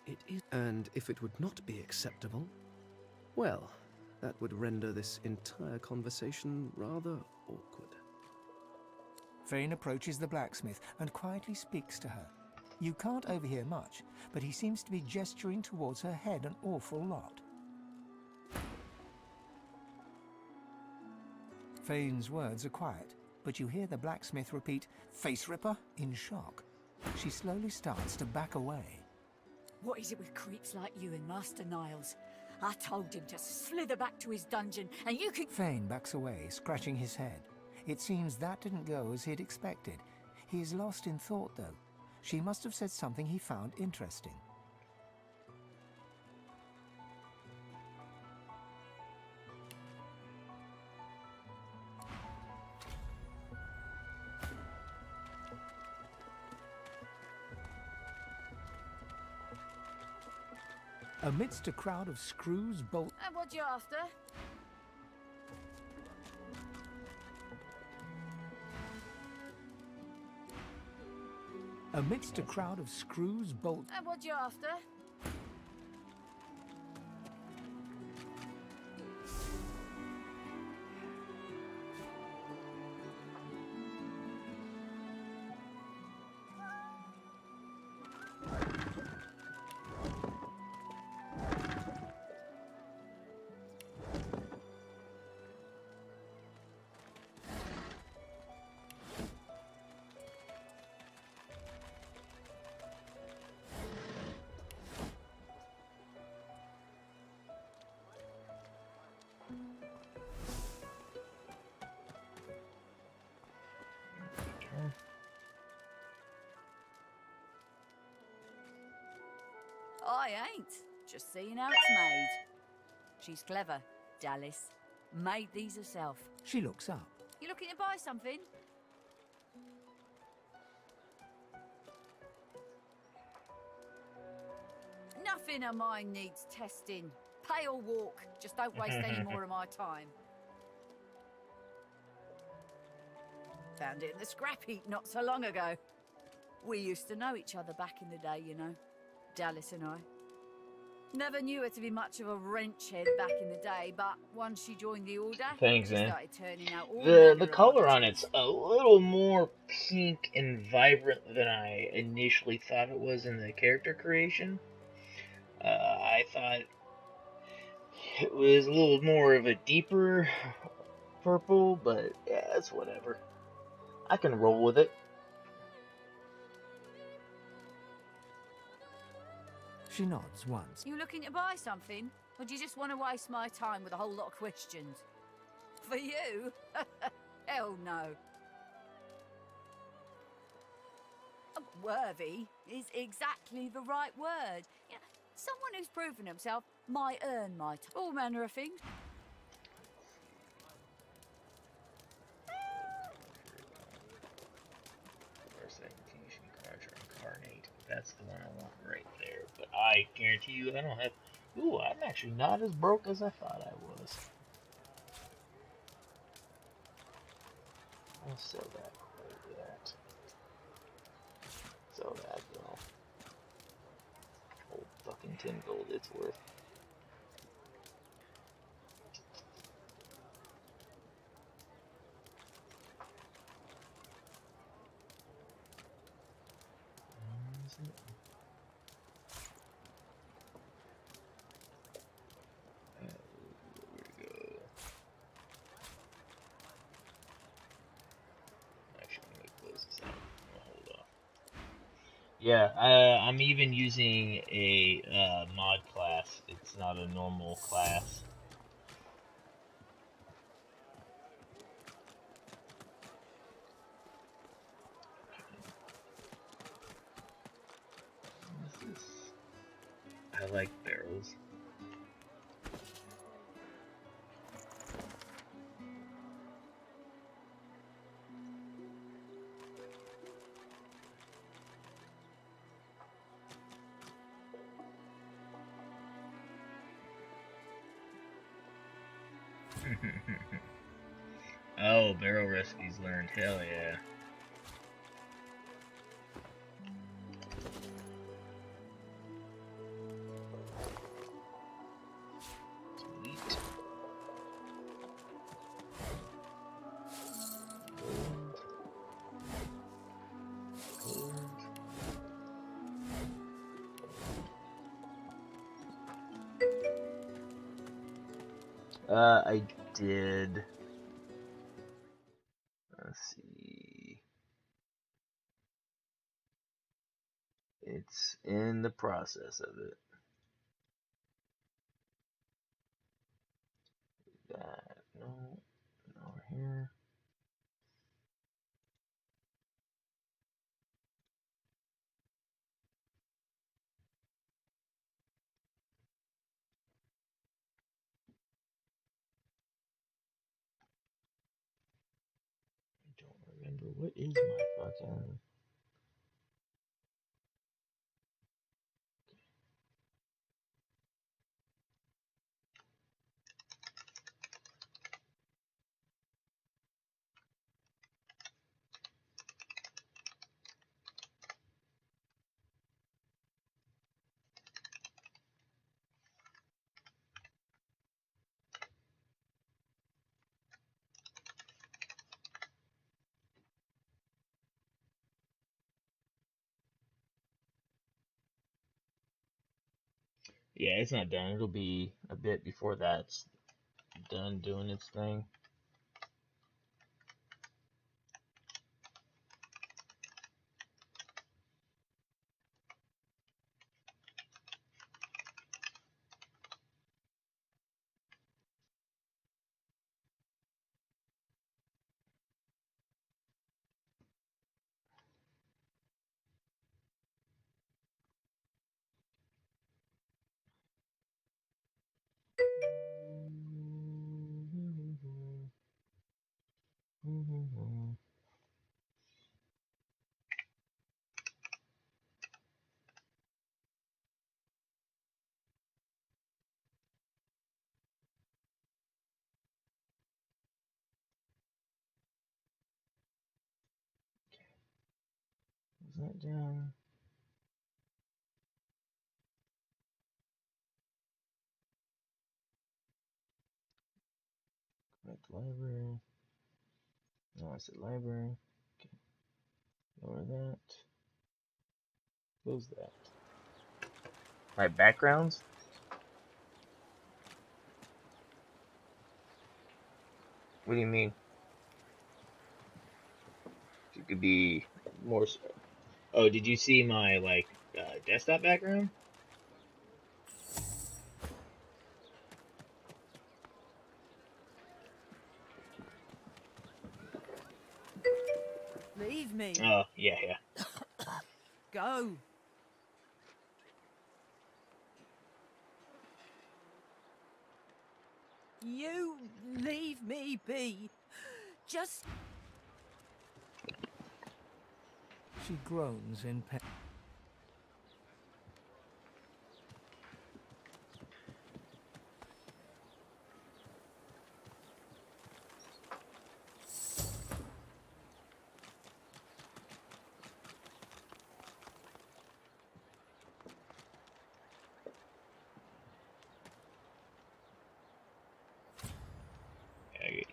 It is, and if it would not be acceptable, well, that would render this entire conversation rather awkward. Fane approaches the blacksmith and quietly speaks to her. You can't overhear much, but he seems to be gesturing towards her head an awful lot. Fane's words are quiet, but you hear the blacksmith repeat, "Face Ripper," in shock. She slowly starts to back away. What is it with creeps like you and Master Niles? I told him to slither back to his dungeon, and you can... Fane backs away, scratching his head. It seems that didn't go as he'd expected. He is lost in thought, though. She must have said something he found interesting. Amidst a crowd of screws, bolts... And what you after? Amidst a crowd of screws, bolts... And what you after? I ain't. Just seeing how it's made. She's clever, Dallas. Made these herself. She looks up. You looking to buy something? Nothing of mine needs testing. Pay or walk. Just don't waste any more of my time. Found it in the scrap heap not so long ago. We used to know each other back in the day, you know. Dallas and I. Never knew her to be much of a wrench head back in the day, but once she joined the order, Thanks, she man. started turning out all The color on it's a little more pink and vibrant than I initially thought it was in the character creation. I thought, it was a little more of a deeper purple, but yeah, it's whatever. I can roll with it. She nods once. You looking to buy something? Or do you just want to waste my time with a whole lot of questions? For you? Hell no. Worthy is exactly the right word. You know, someone who's proven himself might earn my time. All manner of things. Incarnate. That's the one I want right there. But I guarantee you I don't have... Ooh, I'm actually not as broke as I thought I was. I'll sell that. That. Sell that, though. Old fucking 10 gold it's worth. Yeah, I'm even using a mod class. It's not a normal class. What is this? I like barrels. Oh, barrel recipes learned. Hell yeah. Sweet. I did. Let's see. It's in the process of it. That, no, over here. I don't remember. What is my fucking... Yeah, it's not done. It'll be a bit before that's done doing its thing. Is that done? Correct library. No, I said library. Okay. Lower that. Close that. My backgrounds? What do you mean? It could be more. Oh, did you see my like desktop background? Leave me. Oh, yeah, yeah. Go. You leave me be. Just... She groans in pain.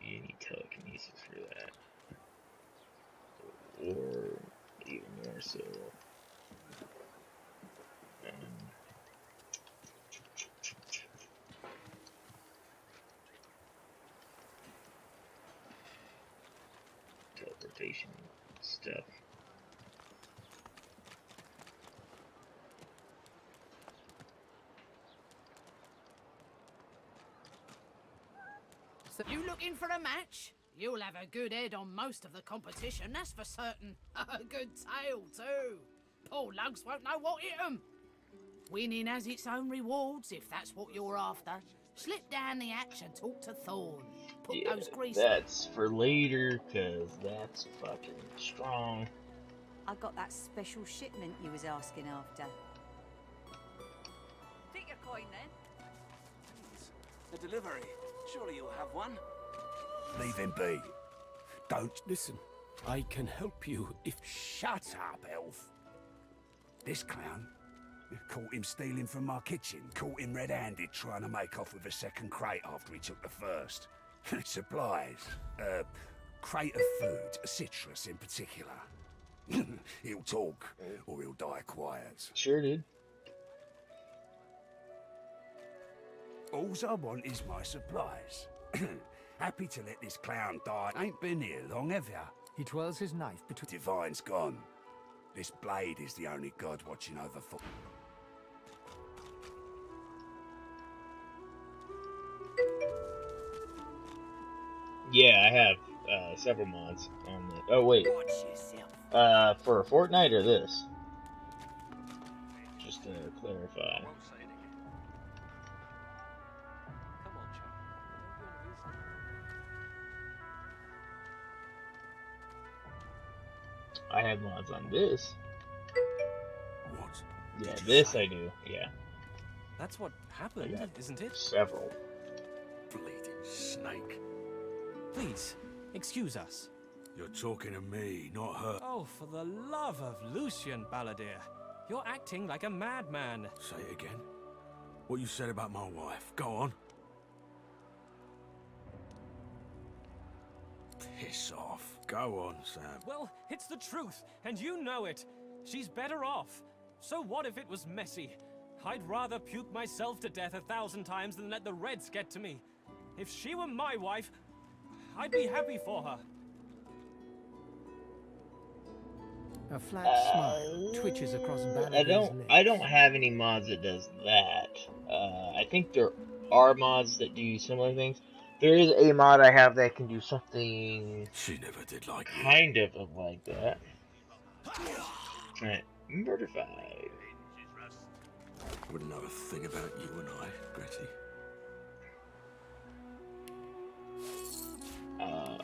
You need telekinesis for that. Or even more so. Teleportation stuff. So you looking for a match? You'll have a good head on most of the competition, that's for certain. A good tail, too. Poor lugs won't know what hit 'em. Winning has its own rewards, if that's what you're after. Slip down the hatch and talk to Thorn. Put Yeah, those grease... that's for later, cause that's fucking strong. I got that special shipment you was asking after. Take your coin then. A delivery. Surely you'll have one. Leave him be. Don't listen. I can help you if... Shut up, elf. This clown, caught him stealing from my kitchen. Caught him red-handed trying to make off with a second crate after he took the first. Supplies. Crate of food, citrus in particular. He'll talk, or he'll die quiet. Sure did. Alls I want is my supplies. Happy to let this clown die. Ain't been here long, have ya? He twirls his knife between... Divine's gone. This blade is the only god watching over for... Yeah, I have several mods on the... Oh, wait. For Fortnite or this? Just to clarify. I have mods on this. What? Yeah, this I do, yeah. That's what happened, isn't it? Several. Bleeding snake. Please, excuse us. You're talking to me, not her. Oh, for the love of Lucian, Balladeer. You're acting like a madman. Say it again. What you said about my wife. Go on. Piss off. Go on, Sam. Well, it's the truth, and you know it. She's better off. So what if it was messy? I'd rather puke myself to death 1,000 times than let the Reds get to me. If she were my wife, I'd be happy for her. A flat smile twitches across Balladeer's lips. I don't have any mods that does that. I think there are mods that do similar things. There is a mod I have that can do something... She never did like you. Kind of like that. Alright, Murder 5. Wouldn't know a thing about you and I, Gretty.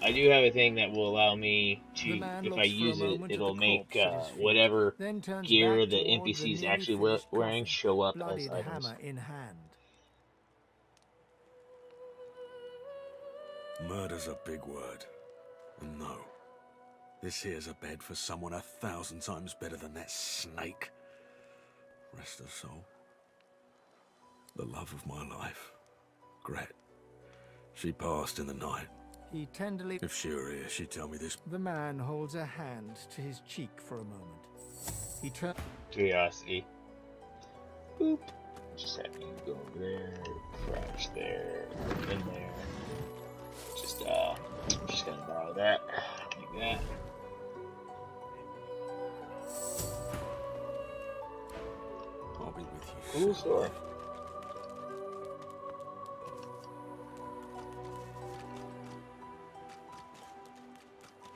I do have a thing that will allow me to, if I use it, it'll make whatever gear the NPC's actually wearing show up as items. Hammer in hand. Murder's a big word. And no, this here's a bed for someone 1,000 times better than that snake. Rest her soul. The love of my life. Gret. She passed in the night. He tenderly... If she were here, she'd tell me this. The man holds a hand to his cheek for a moment. He turns... Curiosity. Boop. Just have you go over there, crouch there, in there. Just, I'm just gonna borrow that. Like that. I'll be with you. Cool store.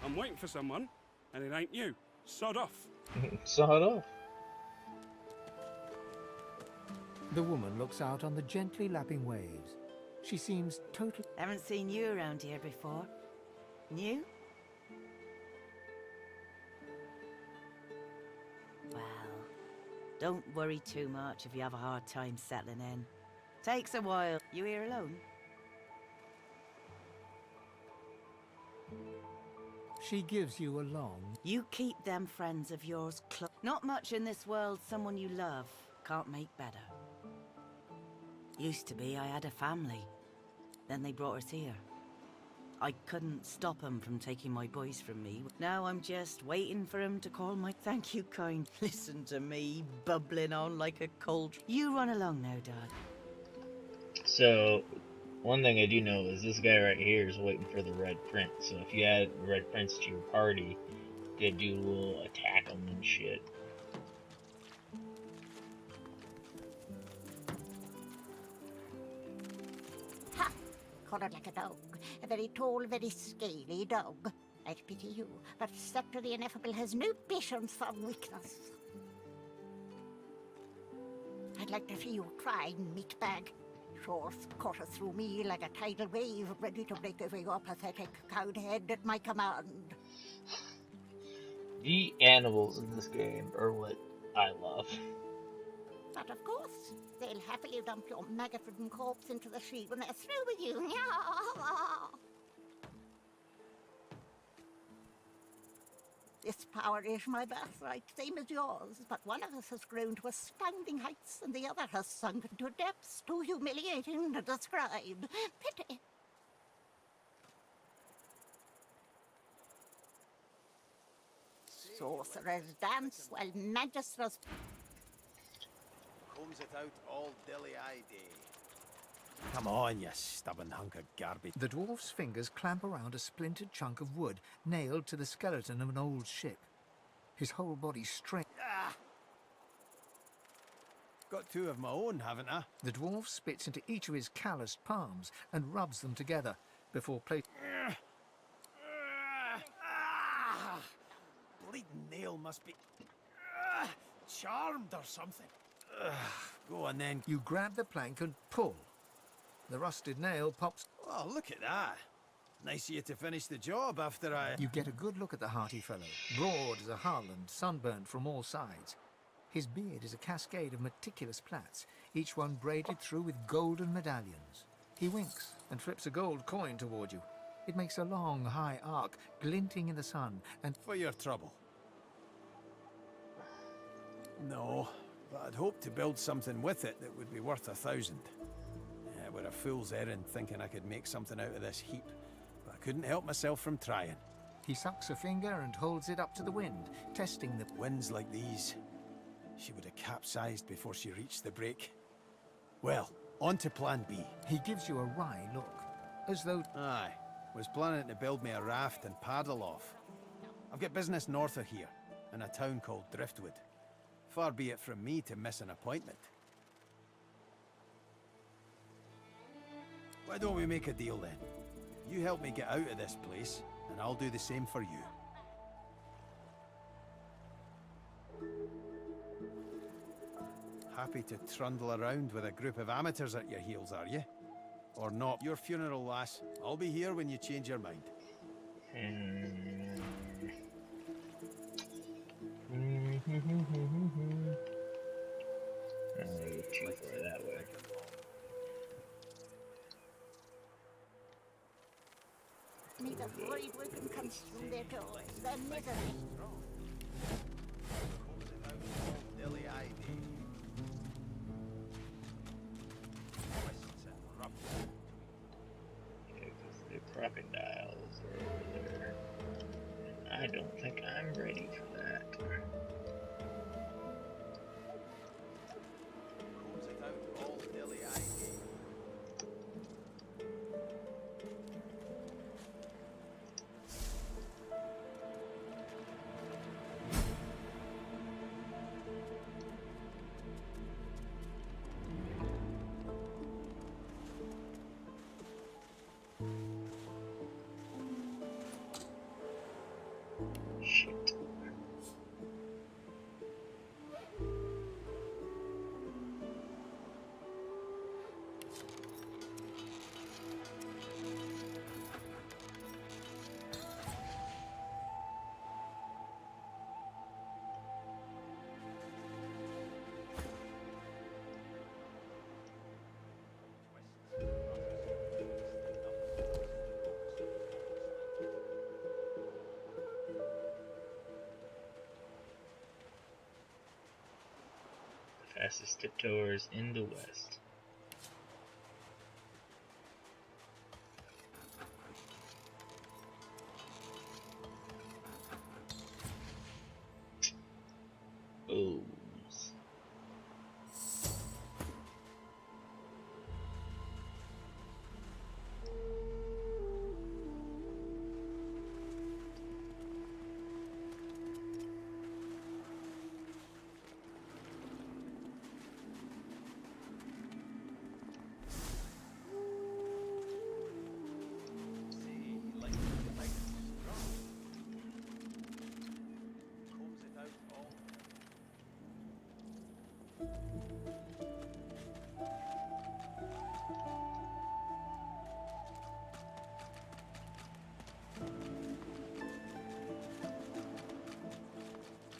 I'm waiting for someone, and it ain't you. Sod off. Sod off. The woman looks out on the gently lapping waves. She seems totally... Haven't seen you around here before. New? Well, don't worry too much if you have a hard time settling in. Takes a while. You here alone? She gives you a long... You keep them friends of yours close. Not much in this world someone you love can't make better. Used to be I had a family. Then they brought us here. I couldn't stop them from taking my boys from me. Now I'm just waiting for him to call my... Thank you, kind. Listen to me, bubbling on like a cold... You run along now, Dad. So, one thing I do know is this guy right here is waiting for the Red Prince. So if you add the Red Prince to your party, you could do a little attack him and shit. Ha! Coloured like a dog. A very tall, very scaly dog. I pity you, but Sceptre the Ineffable has no patience for weakness. I'd like to see you try, meatbag. Shores cutter through me like a tidal wave, ready to break over your pathetic cowed head at my command. The animals in this game are what I love. But of course, they'll happily dump your maggot-ridden corpse into the sea when they're through with you. This power is my birthright, same as yours, but one of us has grown to astounding heights and the other has sunk into depths too humiliating to describe. Pity. Sorcerers dance while magisters... Comes it out all dilly-eyed. Come on, you stubborn hunk of garbage. The dwarf's fingers clamp around a splintered chunk of wood nailed to the skeleton of an old ship. His whole body strained. Ah! Got two of my own, haven't I? The dwarf spits into each of his calloused palms and rubs them together before placing... Bleeding nail must be charmed or something. Go on then. You grab the plank and pull. The rusted nail pops... Oh, look at that. Nice of you to finish the job after I... You get a good look at the hearty fellow, broad as a hull and sunburnt from all sides. His beard is a cascade of meticulous plaits, each one braided through with golden medallions. He winks and flips a gold coin toward you. It makes a long, high arc, glinting in the sun, and... For your trouble. No, but I'd hoped to build something with it that would be worth 1,000. Yeah, we're a fool's errand thinking I could make something out of this heap, but I couldn't help myself from trying. He sucks a finger and holds it up to the wind, testing the... Winds like these, she would have capsized before she reached the break. Well, on to plan B. He gives you a wry look, as though... Aye, was planning to build me a raft and paddle off. I've got business north of here, in a town called Driftwood. Far be it from me to miss an appointment. Why don't we make a deal then? You help me get out of this place, and I'll do the same for you. Happy to trundle around with a group of amateurs at your heels, are you? Or not? Your funeral, lass. I'll be here when you change your mind. Too far that way. May the void weapon consume their joy, their misery. The crocodiles are over there. I don't think I'm ready for that. fastest tiptoers in the West. Ooze.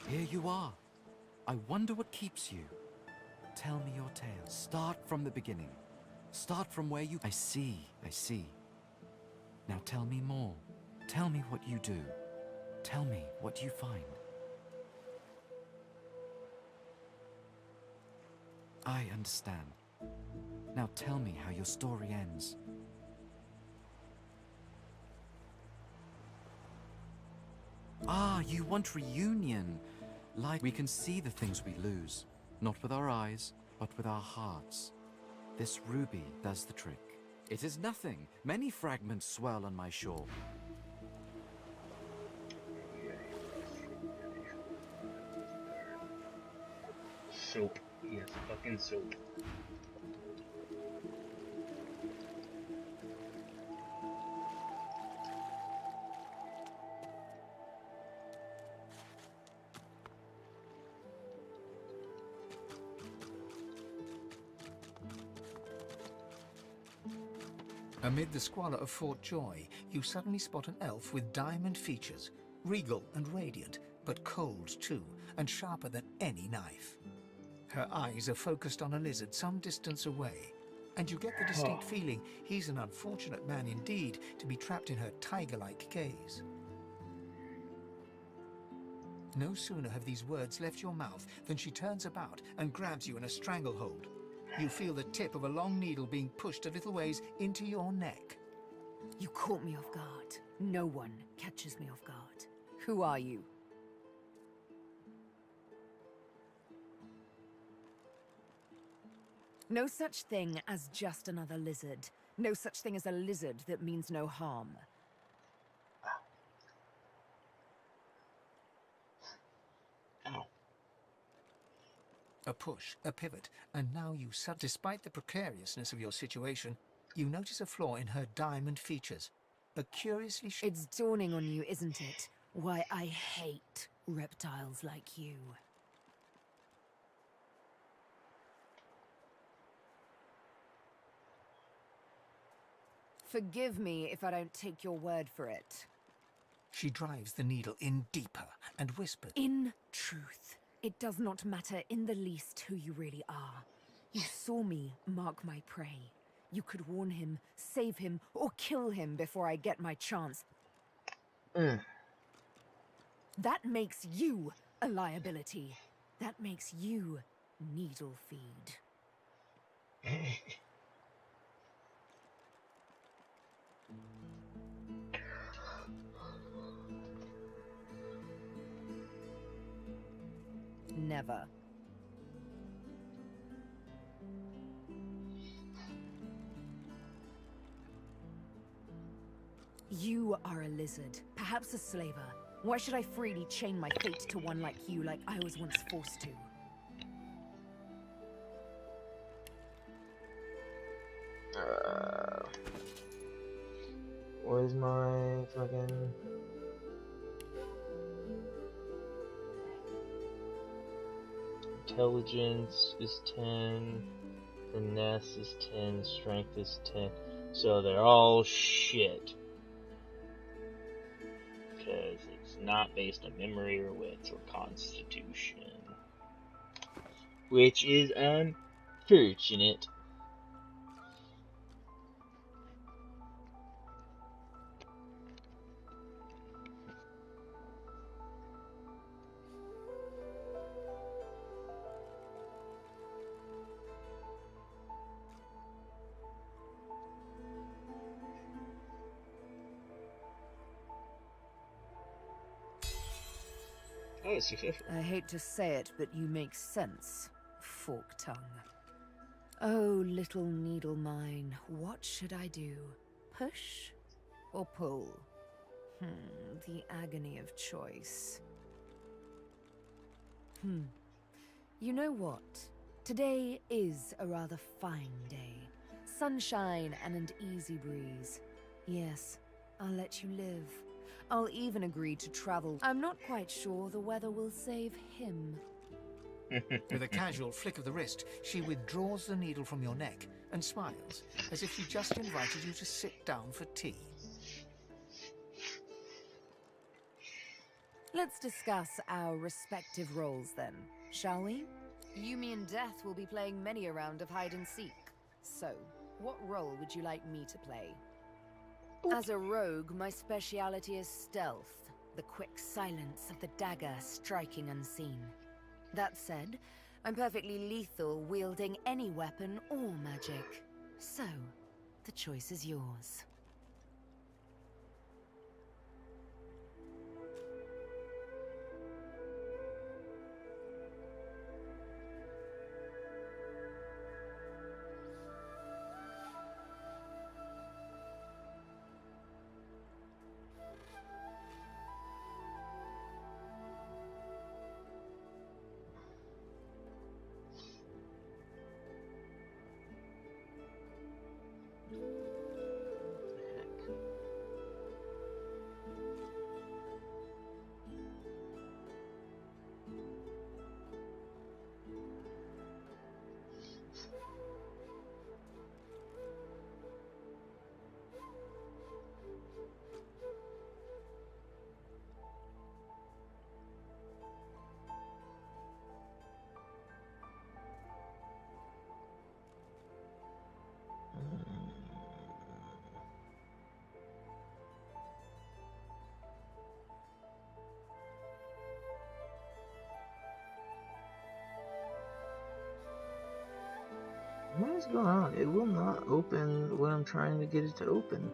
Here you are. I wonder what keeps you. Tell me your tale. Start from the beginning. Start from where you... I see. Now tell me more. Tell me what you do. Tell me what you find. I understand. Now tell me how your story ends. Ah, you want reunion. Like we can see the things we lose, not with our eyes, but with our hearts. This ruby does the trick. It is nothing. Many fragments swirl on my shore. Soap. Yes, fucking soap. Amid the squalor of Fort Joy, you suddenly spot an elf with diamond features, regal and radiant, but cold too, and sharper than any knife. Her eyes are focused on a lizard some distance away, and you get the distinct feeling he's an unfortunate man indeed to be trapped in her tiger-like gaze. No sooner have these words left your mouth than she turns about and grabs you in a stranglehold. You feel the tip of a long needle being pushed a little ways into your neck. You caught me off guard. No one catches me off guard. Who are you? No such thing as just another lizard. No such thing as a lizard that means no harm. A push, a pivot, and now despite the precariousness of your situation, you notice a flaw in her diamond features. A curiously... It's dawning on you, isn't it? Why I hate reptiles like you. Forgive me if I don't take your word for it. She drives the needle in deeper and whispers. In truth, it does not matter in the least who you really are. You saw me mark my prey. You could warn him, save him, or kill him before I get my chance. That makes you a liability. That makes you needle feed. Never. You are a lizard, perhaps a slaver. Why should I freely chain my fate to one like you, like I was once forced to? Where's my fucking... Intelligence is 10, finesse is 10, strength is 10, so they're all shit. Because it's not based on memory or wits or constitution. Which is unfortunate. Oh, it's successful. I hate to say it, but you make sense, fork tongue. Oh, little needle mine, what should I do? Push or pull? The agony of choice. You know what? Today is a rather fine day. Sunshine and an easy breeze. Yes, I'll let you live. I'll even agree to travel. I'm not quite sure the weather will save him. With a casual flick of the wrist, she withdraws the needle from your neck and smiles, as if she just invited you to sit down for tea. Let's discuss our respective roles then, shall we? Yumi and Death will be playing many a round of hide and seek. So, what role would you like me to play? As a rogue, my speciality is stealth, the quick silence of the dagger striking unseen. That said, I'm perfectly lethal wielding any weapon or magic. So, the choice is yours. What is going on? It will not open when I'm trying to get it to open.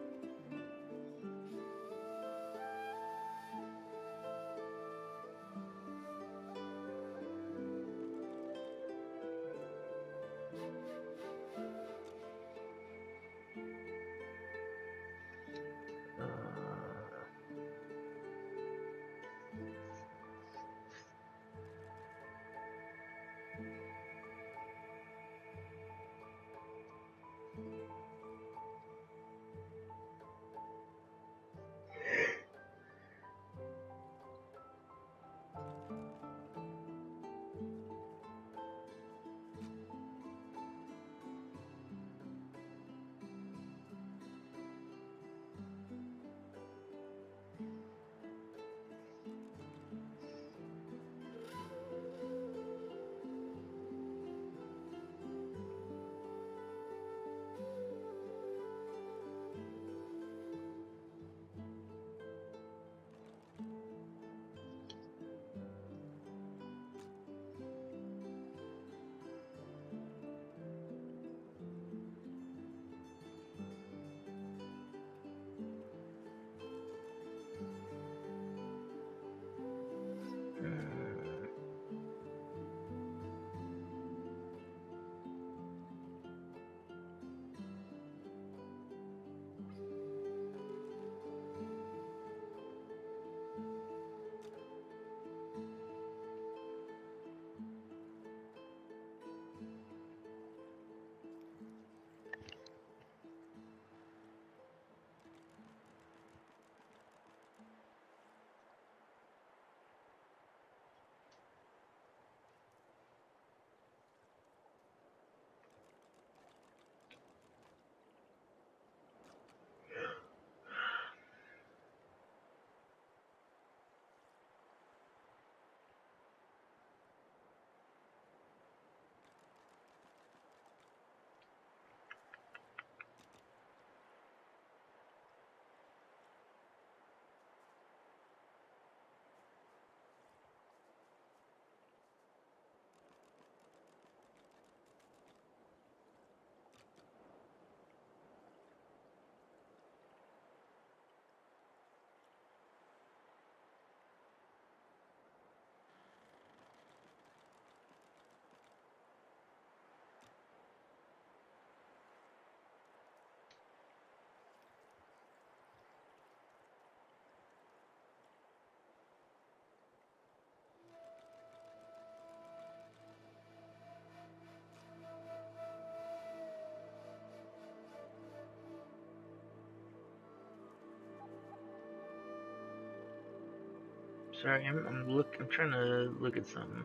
Sorry, I'm trying to look at something.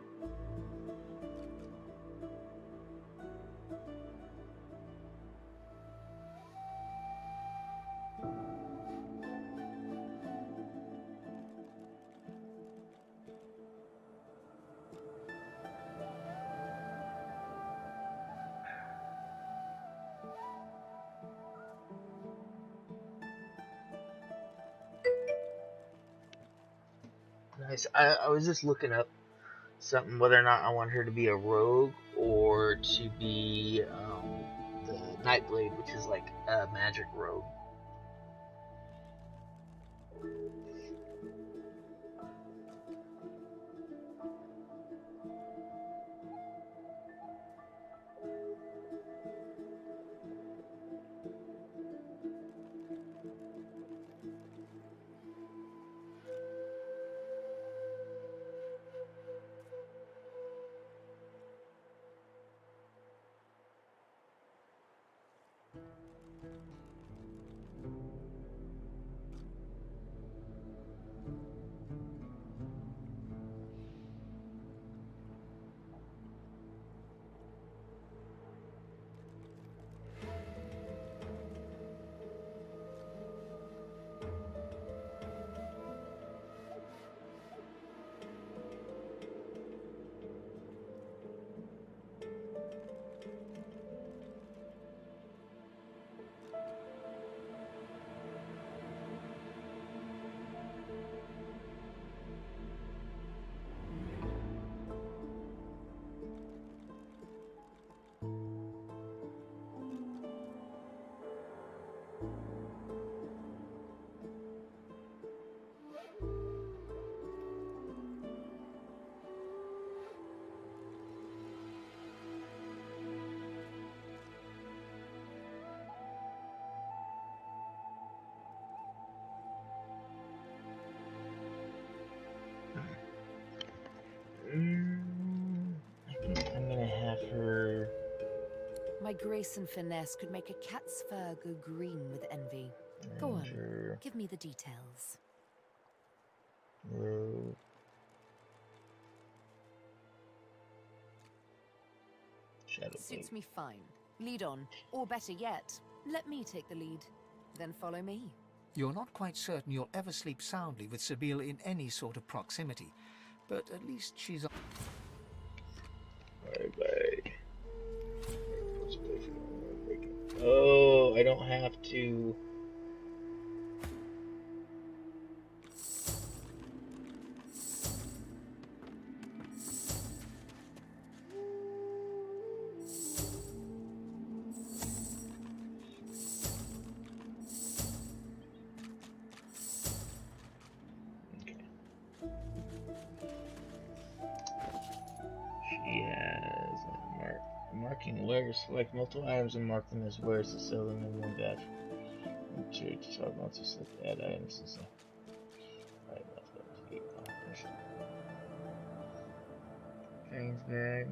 Nice. I was just looking up something, whether or not I want her to be a rogue or to be the Nightblade, which is like a magic rogue. I'm gonna have her. My grace and finesse could make a cat's fur go green with envy. Go on, give me the details. Rogue. Suits me fine. Lead on, or better yet, let me take the lead. Then follow me. You're not quite certain you'll ever sleep soundly with Sabine in any sort of proximity, but at least she's on. Bye. Oh, I don't have to. She has marking wares. Select multiple items and mark them as wares to sell them in one batch. 2 to 12 months to select add items and sell. Alright, let's go to 8 first. Trains bag.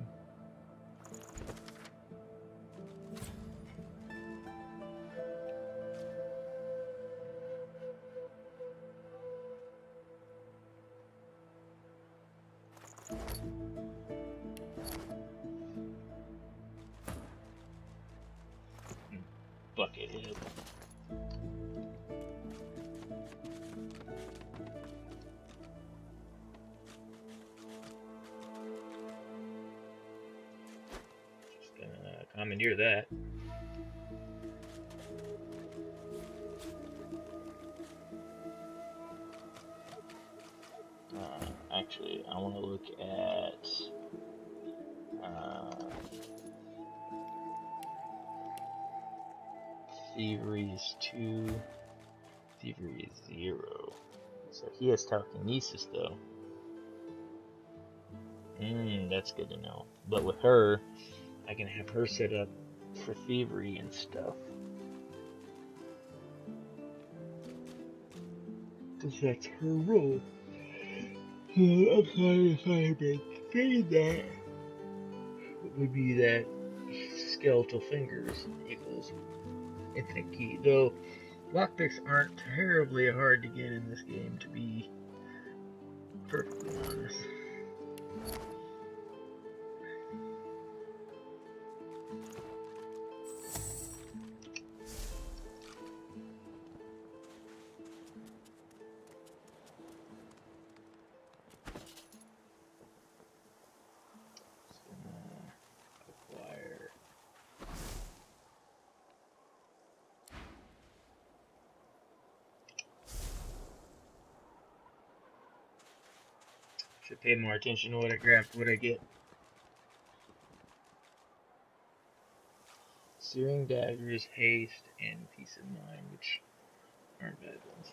Buckethead. Just gonna commandeer that. Actually, I want to look at Thievery is 2, Thievery is 0. So he has telekinesis though. That's good to know. But with her, I can have her set up for thievery and stuff. Because that's her role. I'm sorry if I've been saying that. It would be that skeletal fingers equals infinite key. Though lockpicks aren't terribly hard to get in this game to be perfectly honest. Acquire. Should pay more attention to what I grab, what I get. Searing daggers, haste, and peace of mind, which aren't bad ones.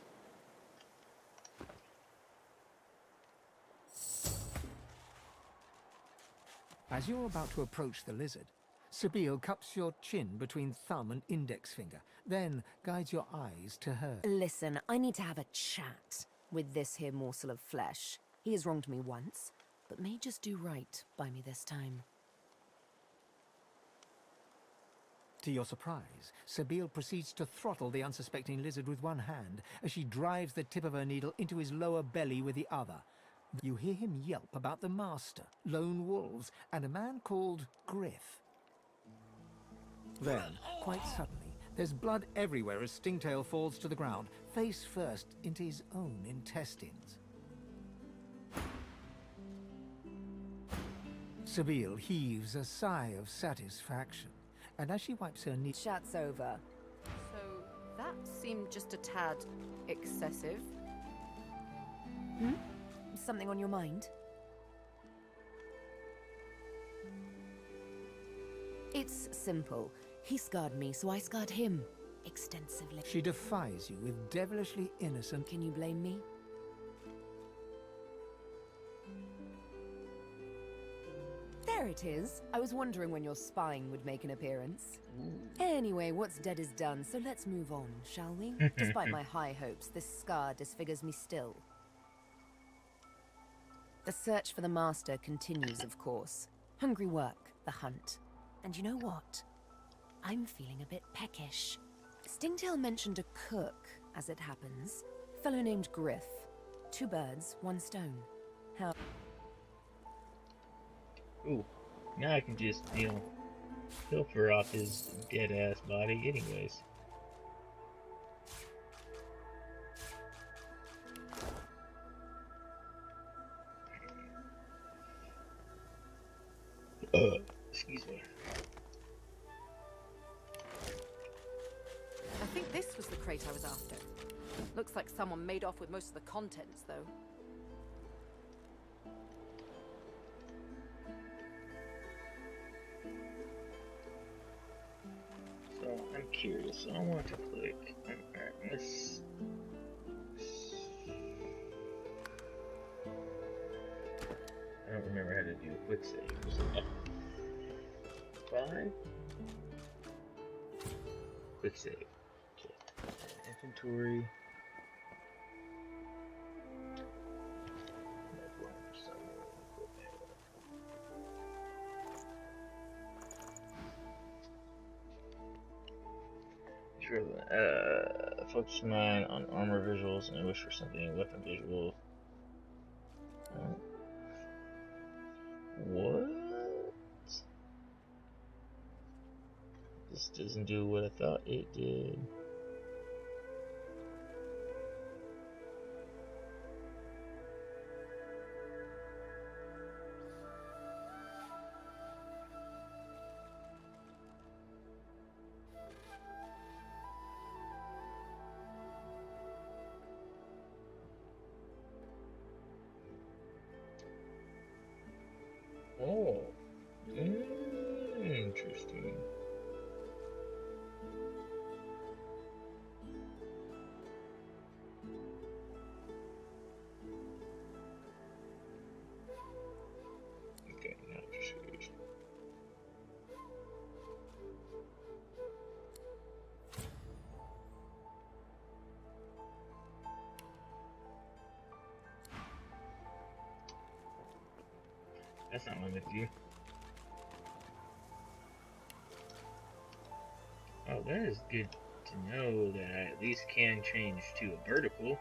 As you're about to approach the lizard, Sabine cups your chin between thumb and index finger, then guides your eyes to her. Listen, I need to have a chat with this here morsel of flesh. He has wronged me once, but may just do right by me this time. To your surprise, Sabine proceeds to throttle the unsuspecting lizard with one hand as she drives the tip of her needle into his lower belly with the other. You hear him yelp about the master, lone wolves, and a man called Griff. Then, quite suddenly, there's blood everywhere as Stingtail falls to the ground, face first into his own intestines. Sabine heaves a sigh of satisfaction, and as she wipes her knee... Chat's over. So, that seemed just a tad excessive. Hmm? Something on your mind? It's simple. He scarred me, so I scarred him. Extensively. She defies you with devilishly innocent... Can you blame me? There it is. I was wondering when your spying would make an appearance. Anyway, what's dead is done, so let's move on, shall we? Despite my high hopes, this scar disfigures me still. The search for the master continues, of course. Hungry work, the hunt. And you know what? I'm feeling a bit peckish. Stingtail mentioned a cook, as it happens. Fellow named Griff. 2 birds, 1 stone. How... Ooh, now I can just, pilfer off his dead-ass body anyways. Excuse me. I think this was the crate I was after. Looks like someone made off with most of the contents, though. So I'm curious. So I want to click. Alright, let's. I don't remember how to do a quick save. Was it F5? Quick save. Okay. Inventory. Focus mine on armor visuals and I wish for something weapon visual. What? This doesn't do what I thought it did. Oh, interesting. Okay, now just that's not what I meant to do. Oh, that is good to know that I at least can change to a vertical.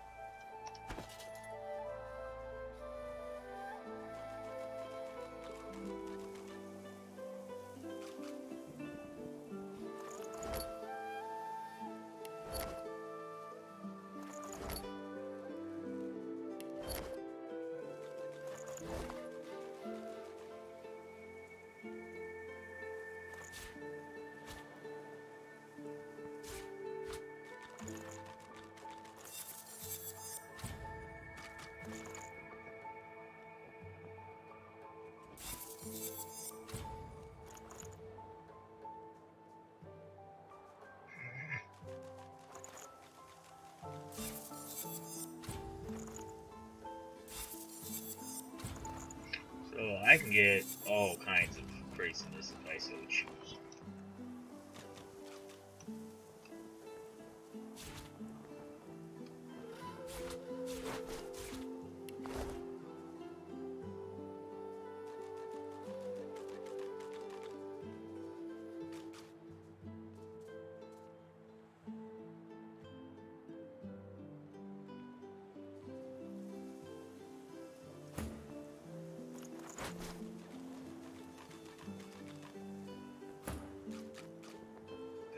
So I can get all kinds of craziness if I so choose.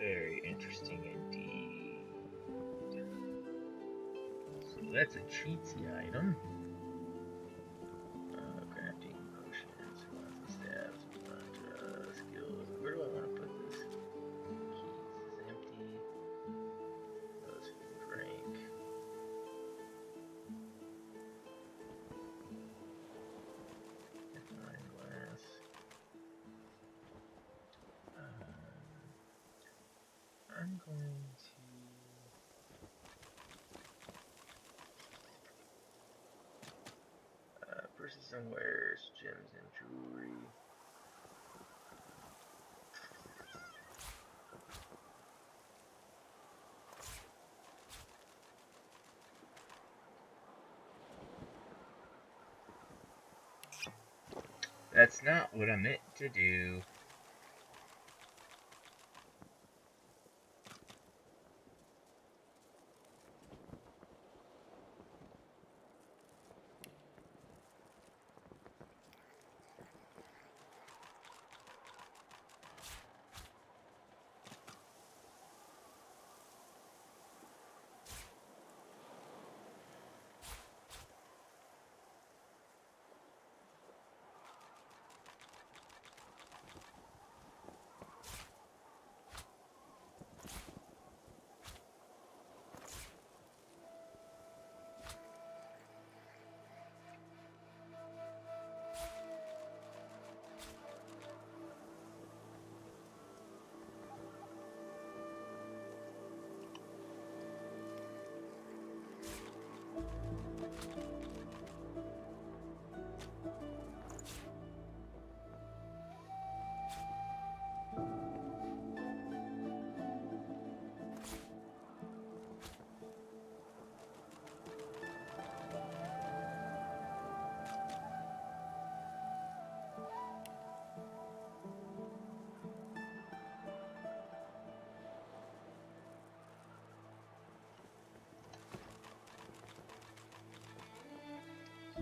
Very interesting indeed. So that's a cheatsy item. Crafting potions, lots of stabs, skills. Where do I want to put this? Keys is empty. Those food rank. Fine glass. I'm going to persistent wares, gems, and jewelry. That's not what I meant to do.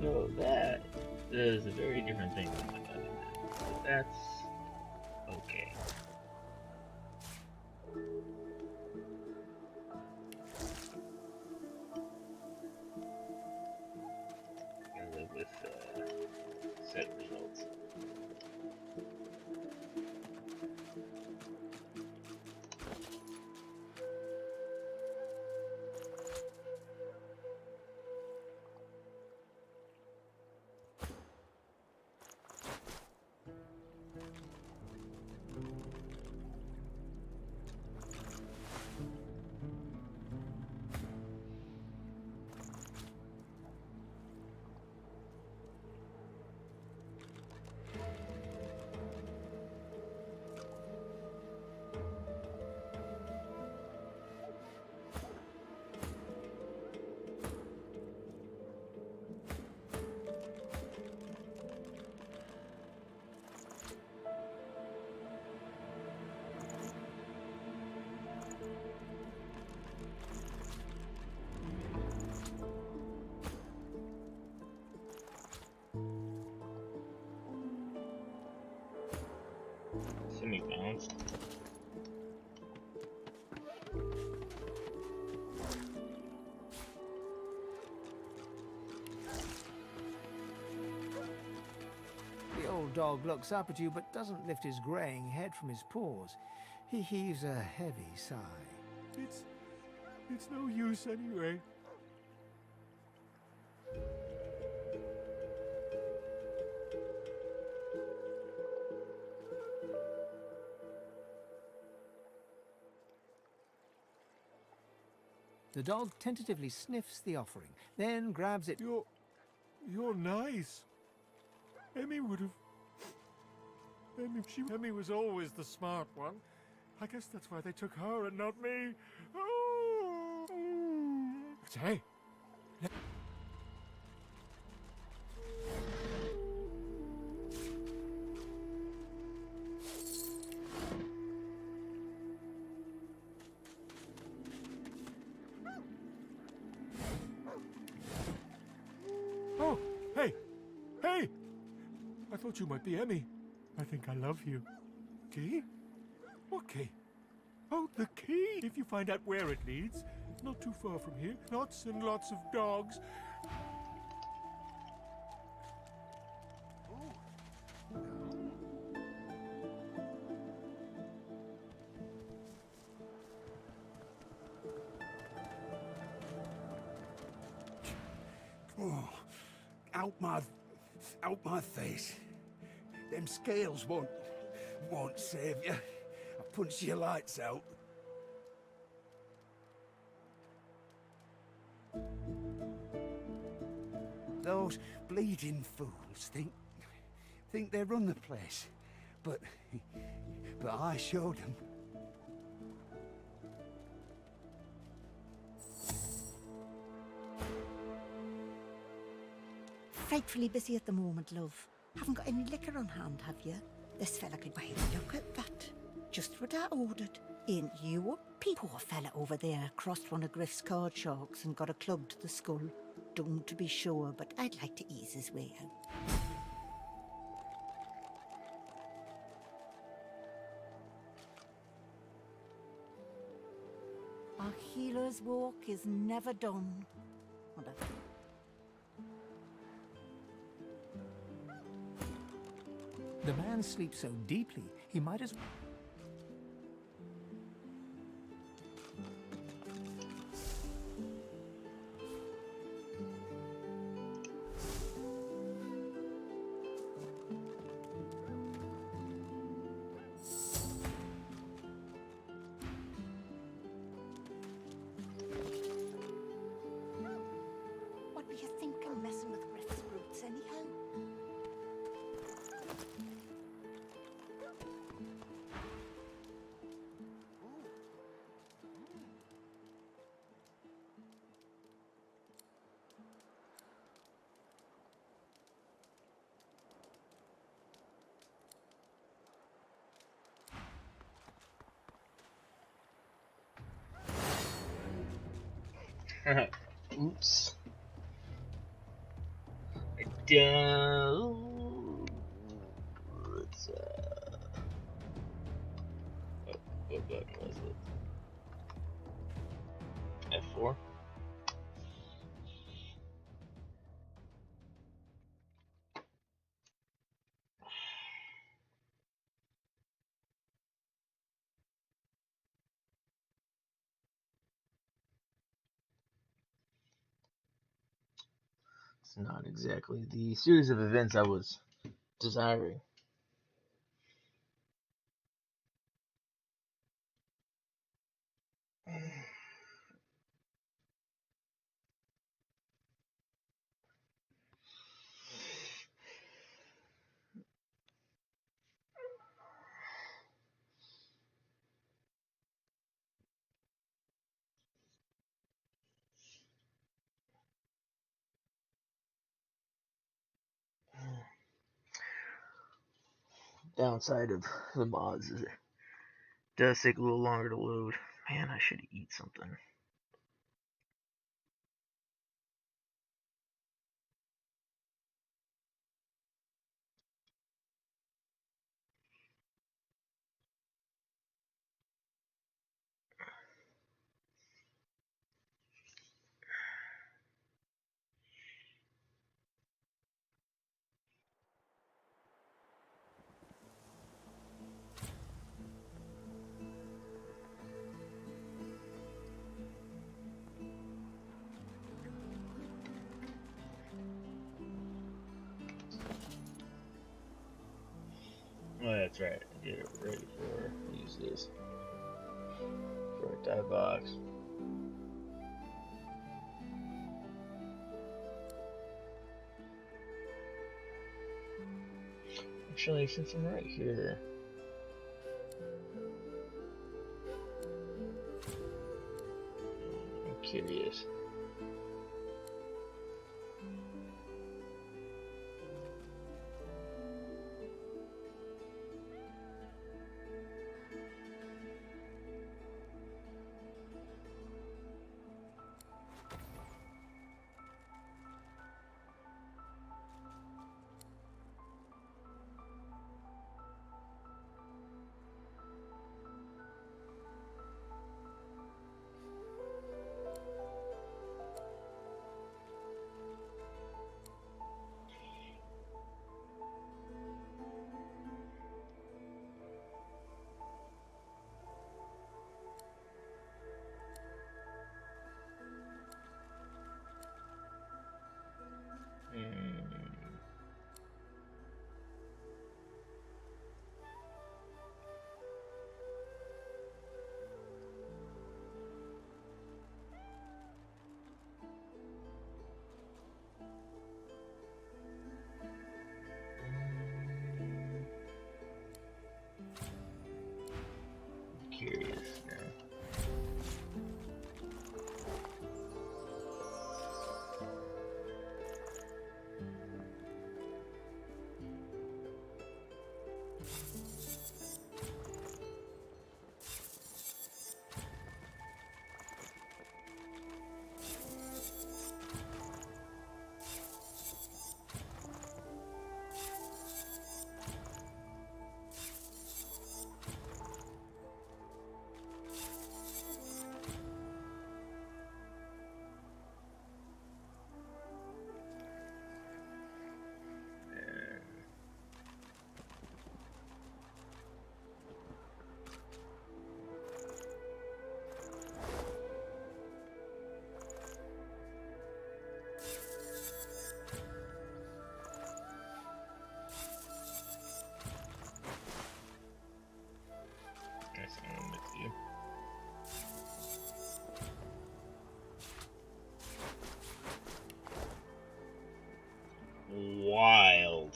So that is a very different thing than what I did. But that's okay. I can live with set results. Semi-balanced. The old dog looks up at you but doesn't lift his greying head from his paws. He heaves a heavy sigh. It's no use anyway. The dog tentatively sniffs the offering, then grabs it. You're nice. Emmy would have... Emmy was always the smart one. I guess that's why they took her and not me. Oh. But hey... Oh, hey! Hey! I thought you might be Emmy. I think I love you. Key? What key? Oh, the key! If you find out where it leads, it's not too far from here. Lots and lots of dogs. Oh, out my face. Them scales won't save you. I'll punch your lights out. Those bleeding fools think they run the place, but I showed them. Frightfully busy at the moment, love. Haven't got any liquor on hand, have you? This fella could buy a look at that. Just what I ordered. Ain't you a poor fella over there crossed one of Griff's card sharks and got a club to the skull? Don't be sure, but I'd like to ease his way out. A healer's walk is never done. Whatever. The man sleeps so deeply, he might as well... What were you thinking, messing with Griff's roots anyhow? Oops. I don't... Let's, what button was it? F4? It's not exactly the series of events I was desiring. Downside of the mods is it does take a little longer to load. Man, I should eat something. Oh, that's right. Get it ready for use this for a die box. Actually, since I'm right here, I'm curious. Curious now. That's one with you. Wild.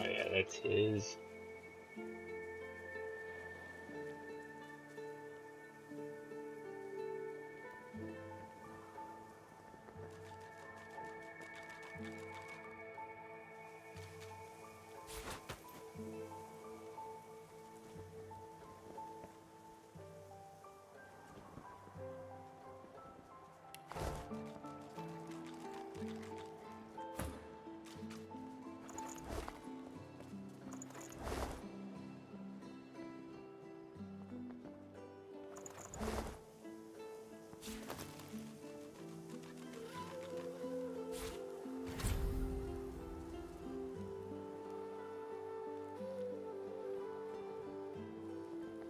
Oh yeah, that's his.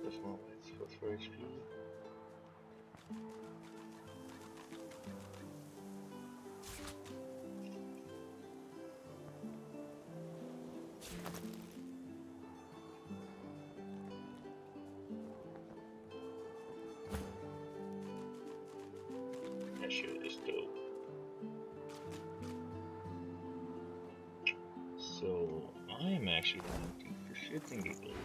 This one was for HP. That shit is dope. So I'm actually looking for shits and giggles.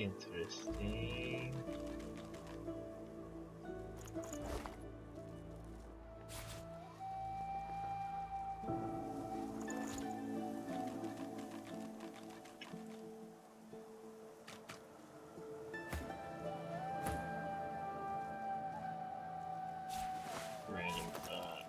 Interesting. Random thought.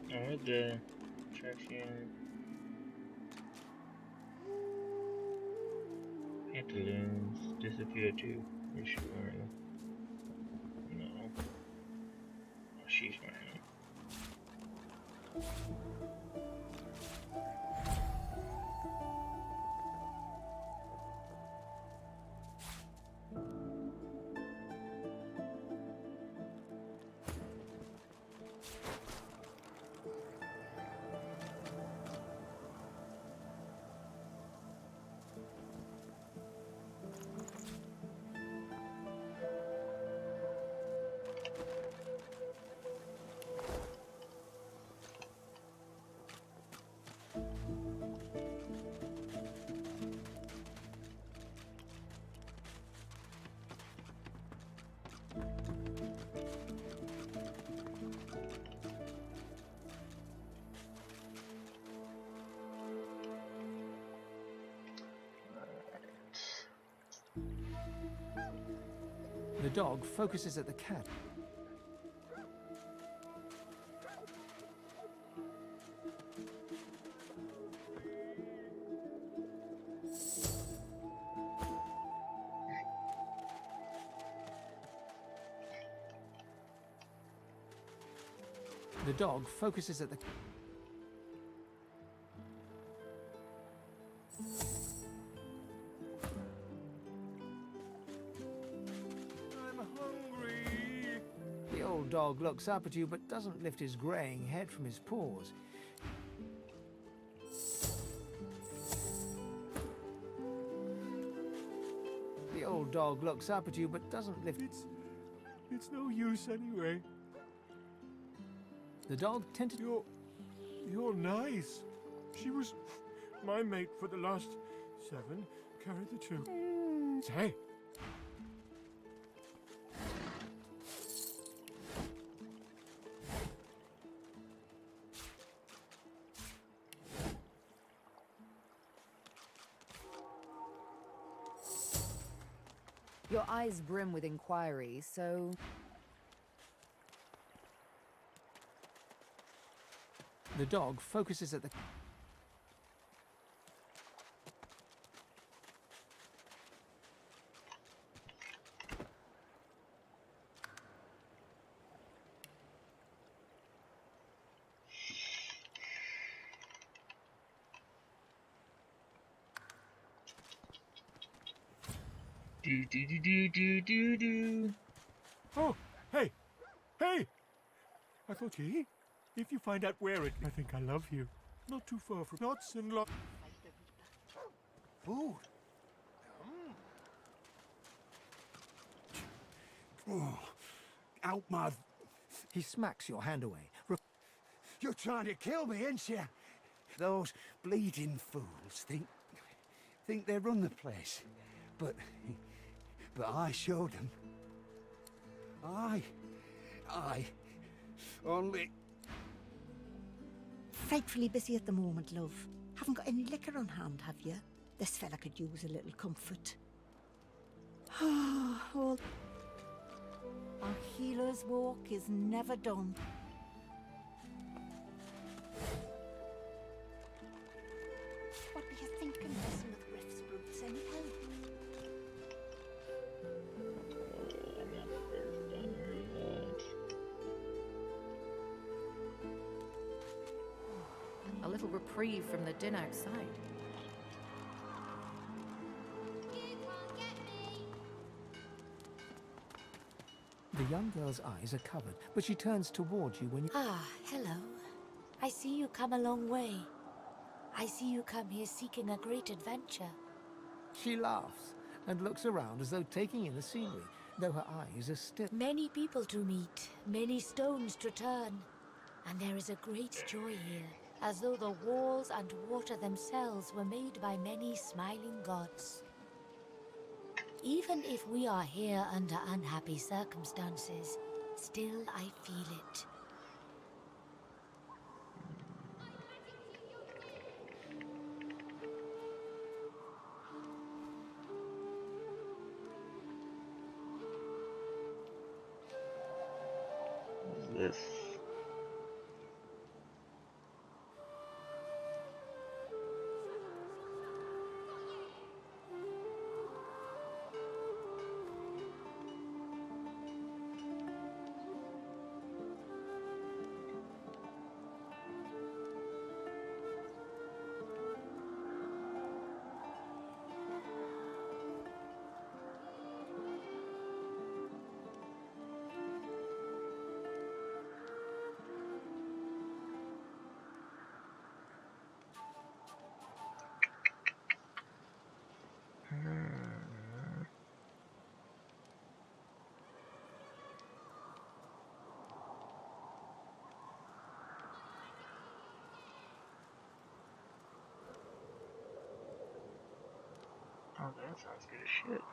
Oh, the attraction pantaloons disappear too. Is she wearing? No. Oh, she's wearing them. The dog focuses at the cat. The dog focuses at the... I'm hungry. The old dog looks up at you but doesn't lift his greying head from his paws. The old dog looks up at you but doesn't lift... It's no use anyway. The dog tentatively... You're nice. She was my mate for the last 7. Carried the 2. Hey! Your eyes brim with inquiry, so... The dog focuses at the... Do do do do do do do. Oh, hey! Hey! I thought he... If you find out where it... I think I love you. Not too far from... Lots and lots... Food. Oh, out my... He smacks your hand away. You're trying to kill me, ain't you? Those bleeding fools think they run the place. But I showed them. I only... Frightfully busy at the moment, love. Haven't got any liquor on hand, have you? This fella could use a little comfort. Well, our healer's walk is never done. What were you thinking, messing with Riff's brutes, anyhow? A little reprieve from the din outside. The young girl's eyes are covered, but she turns towards you when you... Ah, hello. I see you come a long way. I see you come here seeking a great adventure. She laughs and looks around as though taking in the scenery, though her eyes are still... Many people to meet, many stones to turn. And there is a great joy here, as though the walls and water themselves were made by many smiling gods. Even if we are here under unhappy circumstances, still I feel it. What's this? Oh, that sounds good as shit.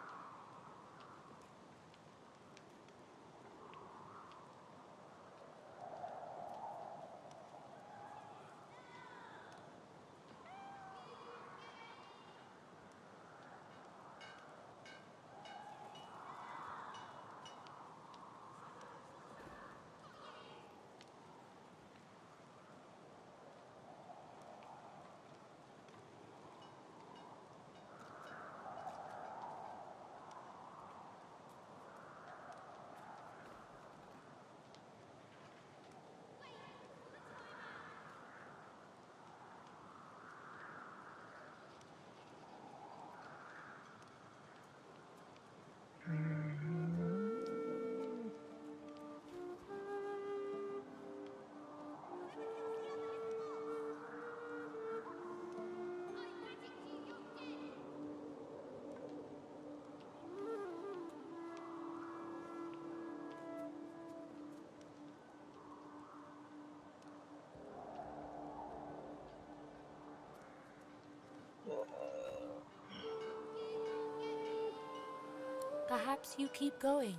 Perhaps you keep going.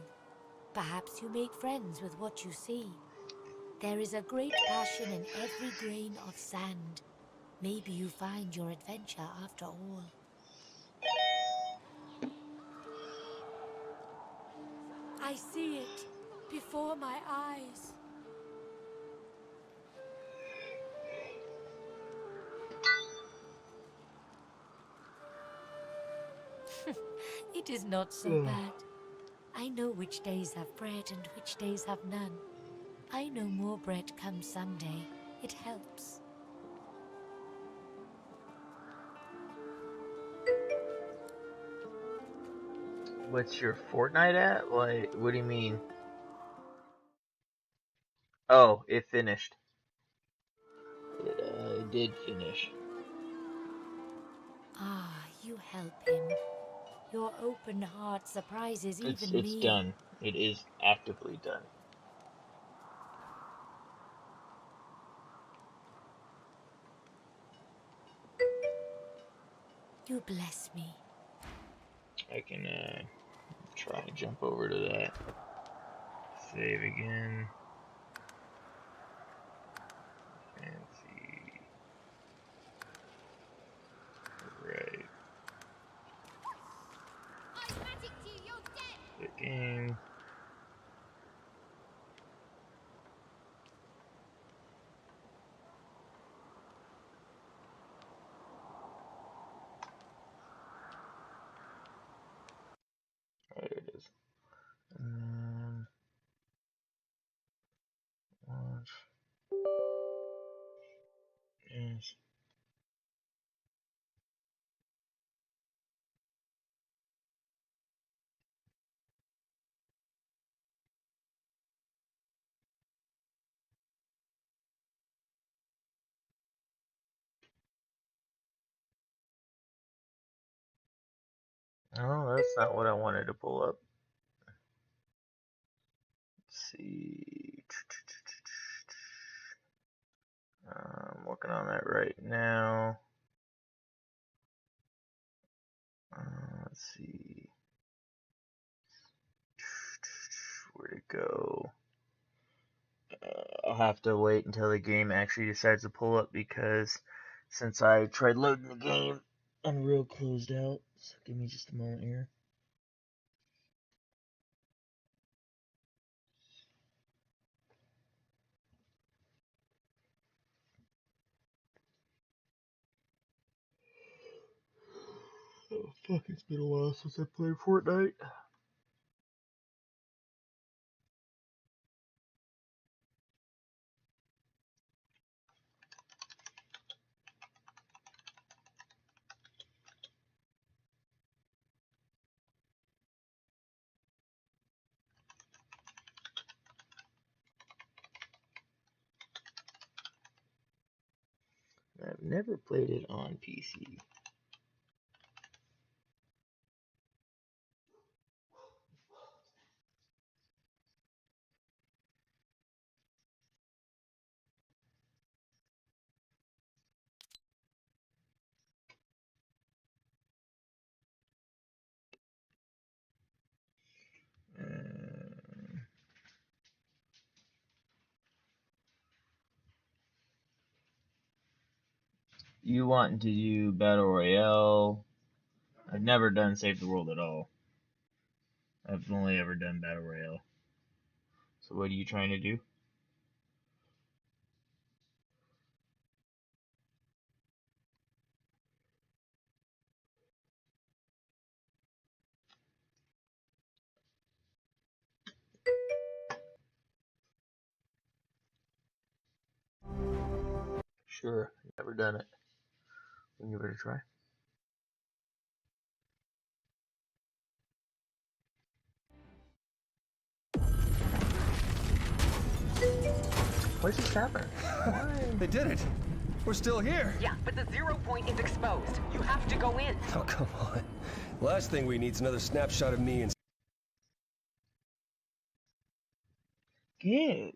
Perhaps you make friends with what you see. There is a great passion in every grain of sand. Maybe you find your adventure after all. I see it before my eyes. It is not so bad. I know which days have bread and which days have none. I know more bread comes someday. It helps. What's your Fortnite at? Like, what do you mean? Oh, it finished. It did finish. Ah, you help him. Your open heart surprises even It's me. done. It is actively done. You bless me. I can try and jump over to that. Save again. Fancy. Right. The game. There it is. Launch. Yes. Oh, that's not what I wanted to pull up. Let's see. I'm working on that right now. Let's see. Where'd it go? I'll have to wait until the game actually decides to pull up because since I tried loading the game, Unreal closed out. So give me just a moment here. Oh fuck, it's been a while since I played Fortnite. I've never played it on PC. You want to do Battle Royale? I've never done Save the World at all. I've only ever done Battle Royale. So what are you trying to do? Sure, never done it. We can give it a try. What's this happening? They did it! We're still here! Yeah, but the 0 point is exposed. You have to go in. Oh, come on. Last thing we need is another snapshot of me and... Good.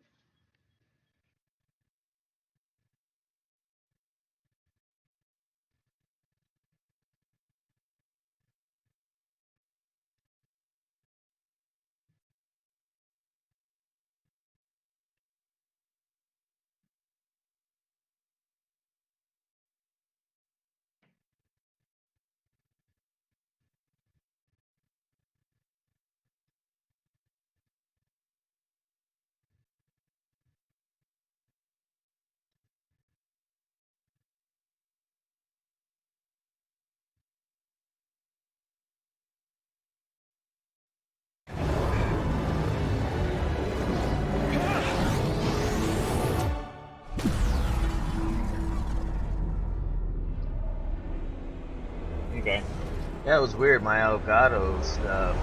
That was weird, my Elgato stuff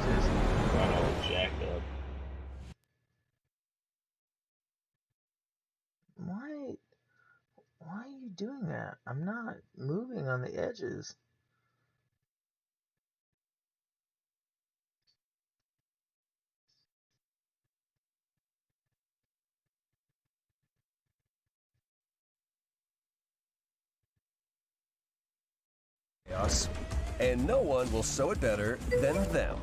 just got all jacked up. Why are you doing that? I'm not moving on the edges. Chaos, and no one will sew it better than them.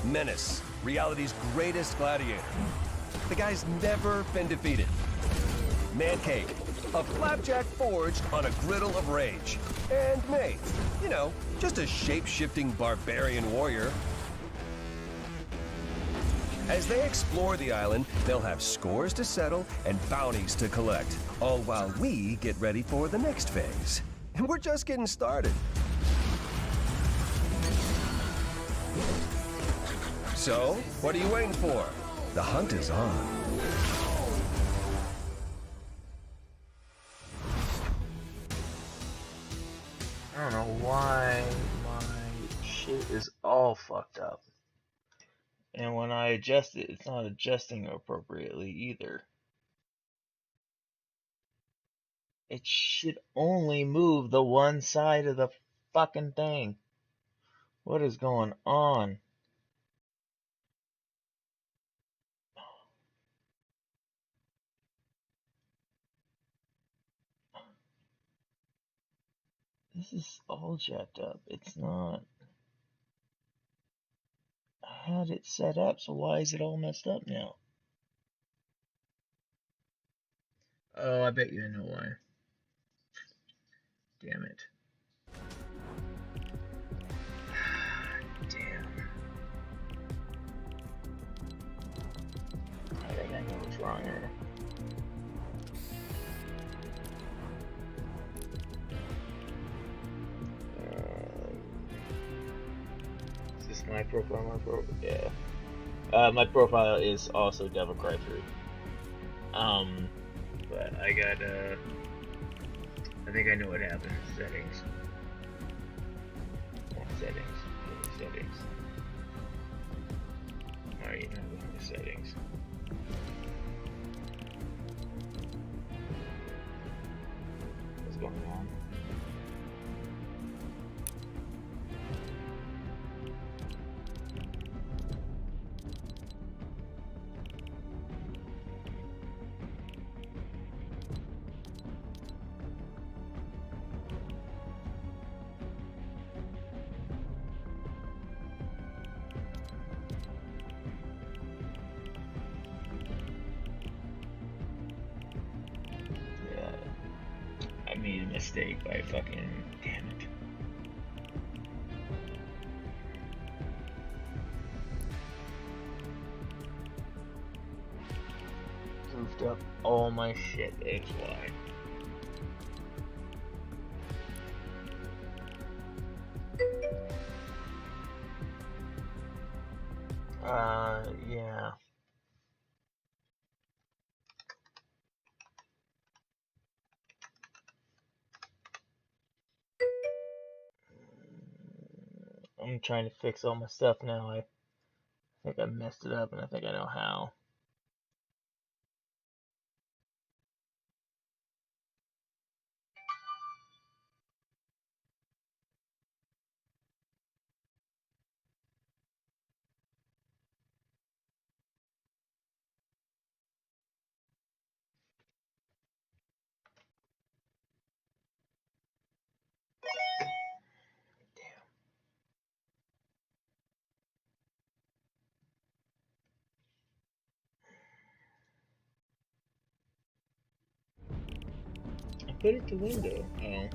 Menace, reality's greatest gladiator. The guy's never been defeated. Mancake, a flapjack forged on a griddle of rage. And May, you know, just a shape-shifting barbarian warrior. As they explore the island, they'll have scores to settle and bounties to collect, all while we get ready for the next phase. And we're just getting started. So, what are you waiting for? The hunt is on. I don't know why my shit is all fucked up. And when I adjust it, it's not adjusting appropriately either. It should only move the one side of the fucking thing. What is going on? This is all jacked up. It's not. I had it set up, so why is it all messed up now? Oh, I bet you I know why. Damn it. Damn. I think I know what's wrong here. Is this my profile? Yeah. My profile is also Devil Cry 3. But I got, I think I know what happened in settings. Settings. Alright, you're not going to settings. What's going on? Made a mistake by fucking damn it. Goofed up all my shit, that's why. Yeah. I'm trying to fix all my stuff now. I think I messed it up and I think I know how. I put it to window. Oh.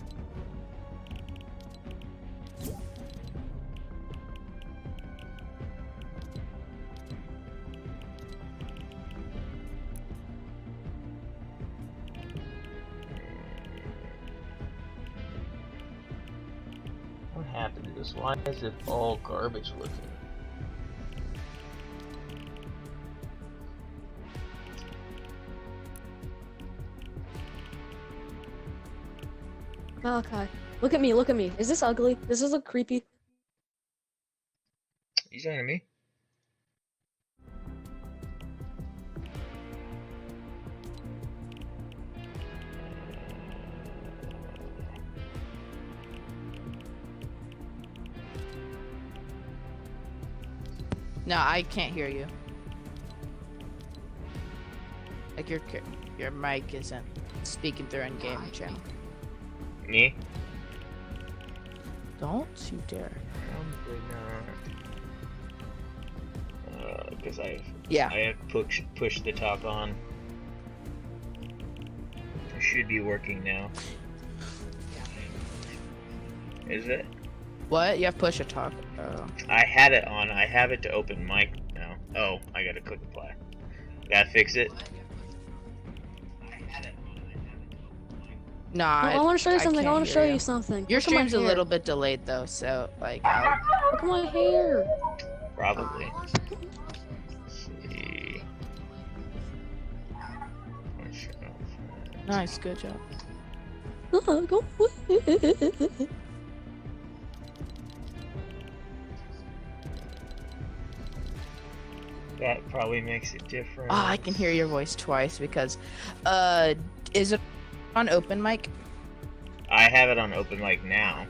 What happened to this? Why is it all garbage looking? Marco, Look at me, look at me. Is this ugly? Does this look creepy? You talking to me? No, I can't hear you. Like your mic isn't speaking through in-game channel. Me? Don't you dare. Probably not. Because I have pushed the top on. It should be working now. Is it? What? You have push a talk. I had it on. I have it to open mic now. Oh, I gotta click apply. Gotta fix it. Nah, I want to show you something. I want to show you something. Your Look at my stream's a hair. little bit delayed though, so like. Look at my hair. Probably. Let's see. Nice, good job. Go. That probably makes it different. Ah, I can hear your voice twice because, is it on open mic? I have it on open mic now.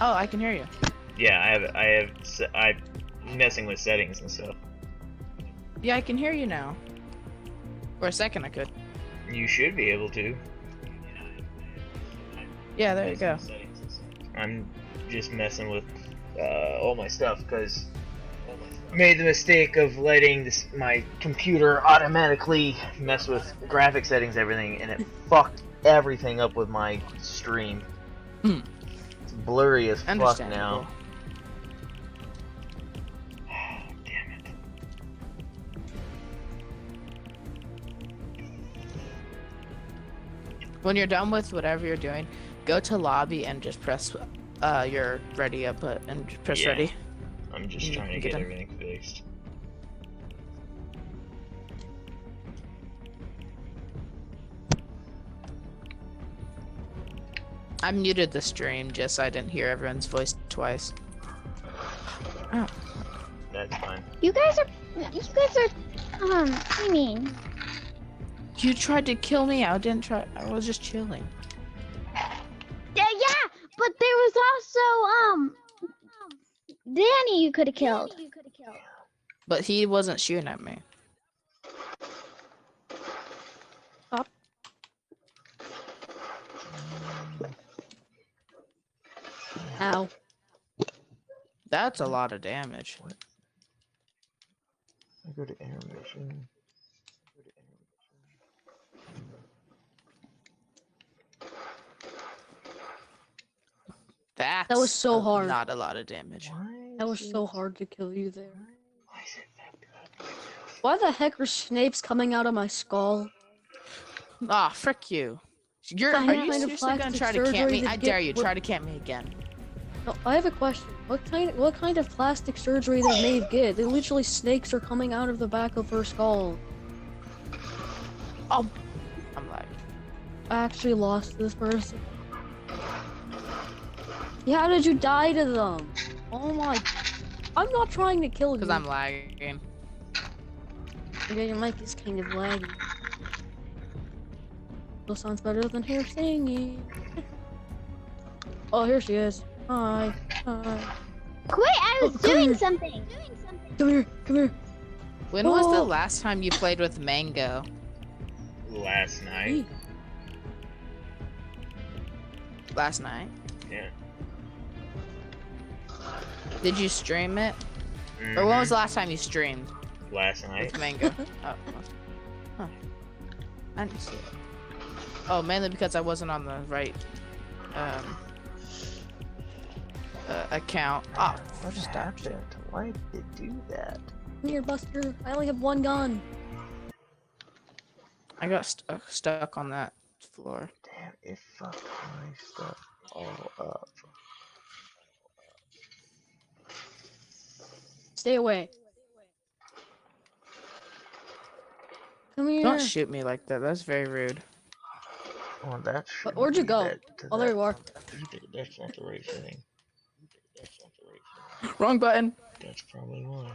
Oh, I can hear you. Yeah, I'm messing with settings and stuff. Yeah, I can hear you now. For a second, I could. You should be able to. Yeah, there you go. I'm just messing with all my stuff because I made the mistake of letting my computer automatically mess with graphic settings, everything, and it fucked everything up with my stream. It's blurry as fuck now. Damn it. When you're done with whatever you're doing, go to lobby and just press your ready up and press ready. I'm just trying to get everything fixed. I muted the stream just so I didn't hear everyone's voice twice. Oh. That's fine. You guys are, what do you mean? You tried to kill me. I didn't try. I was just chilling. Yeah, but there was also, Danny you could have killed. But he wasn't shooting at me. Stop. Ow. That's a lot of damage. I go to intermission. That was so hard. Not a lot of damage. That was so hard to kill you there. Why the heck are snakes coming out of my skull? Ah, frick you. Are you seriously gonna try to camp me? I dare you. Try to camp me again. No, I have a question. What kind of plastic surgery did Maeve get? They literally snakes are coming out of the back of her skull. Oh, I'm lagging. I actually lost this person. Yeah, how did you die to them? Oh my... I'm not trying to kill you. Because I'm lagging. Yeah, your mic is kind of laggy. Still sounds better than her singing. Oh, here she is. Hi. Hi. Quit, I was doing something. Come here, come here. When was the last time you played with Mango? Last night. Last night? Yeah. Did you stream it? Or when was the last time you streamed? Last night. With Mango. Oh. Huh. I didn't see it. Oh, mainly because I wasn't on the right account. Oh, what happened? Why did it do that? Come here, Buster. I only have one gun. I got stuck on that floor. Damn, it fucked my stuff all up. Stay away. Come here. Don't shoot me like that. That's very rude. Well, that But shouldn't where'd you be go? that. Oh, there you are. That's not the right setting. Wrong button. That's probably why.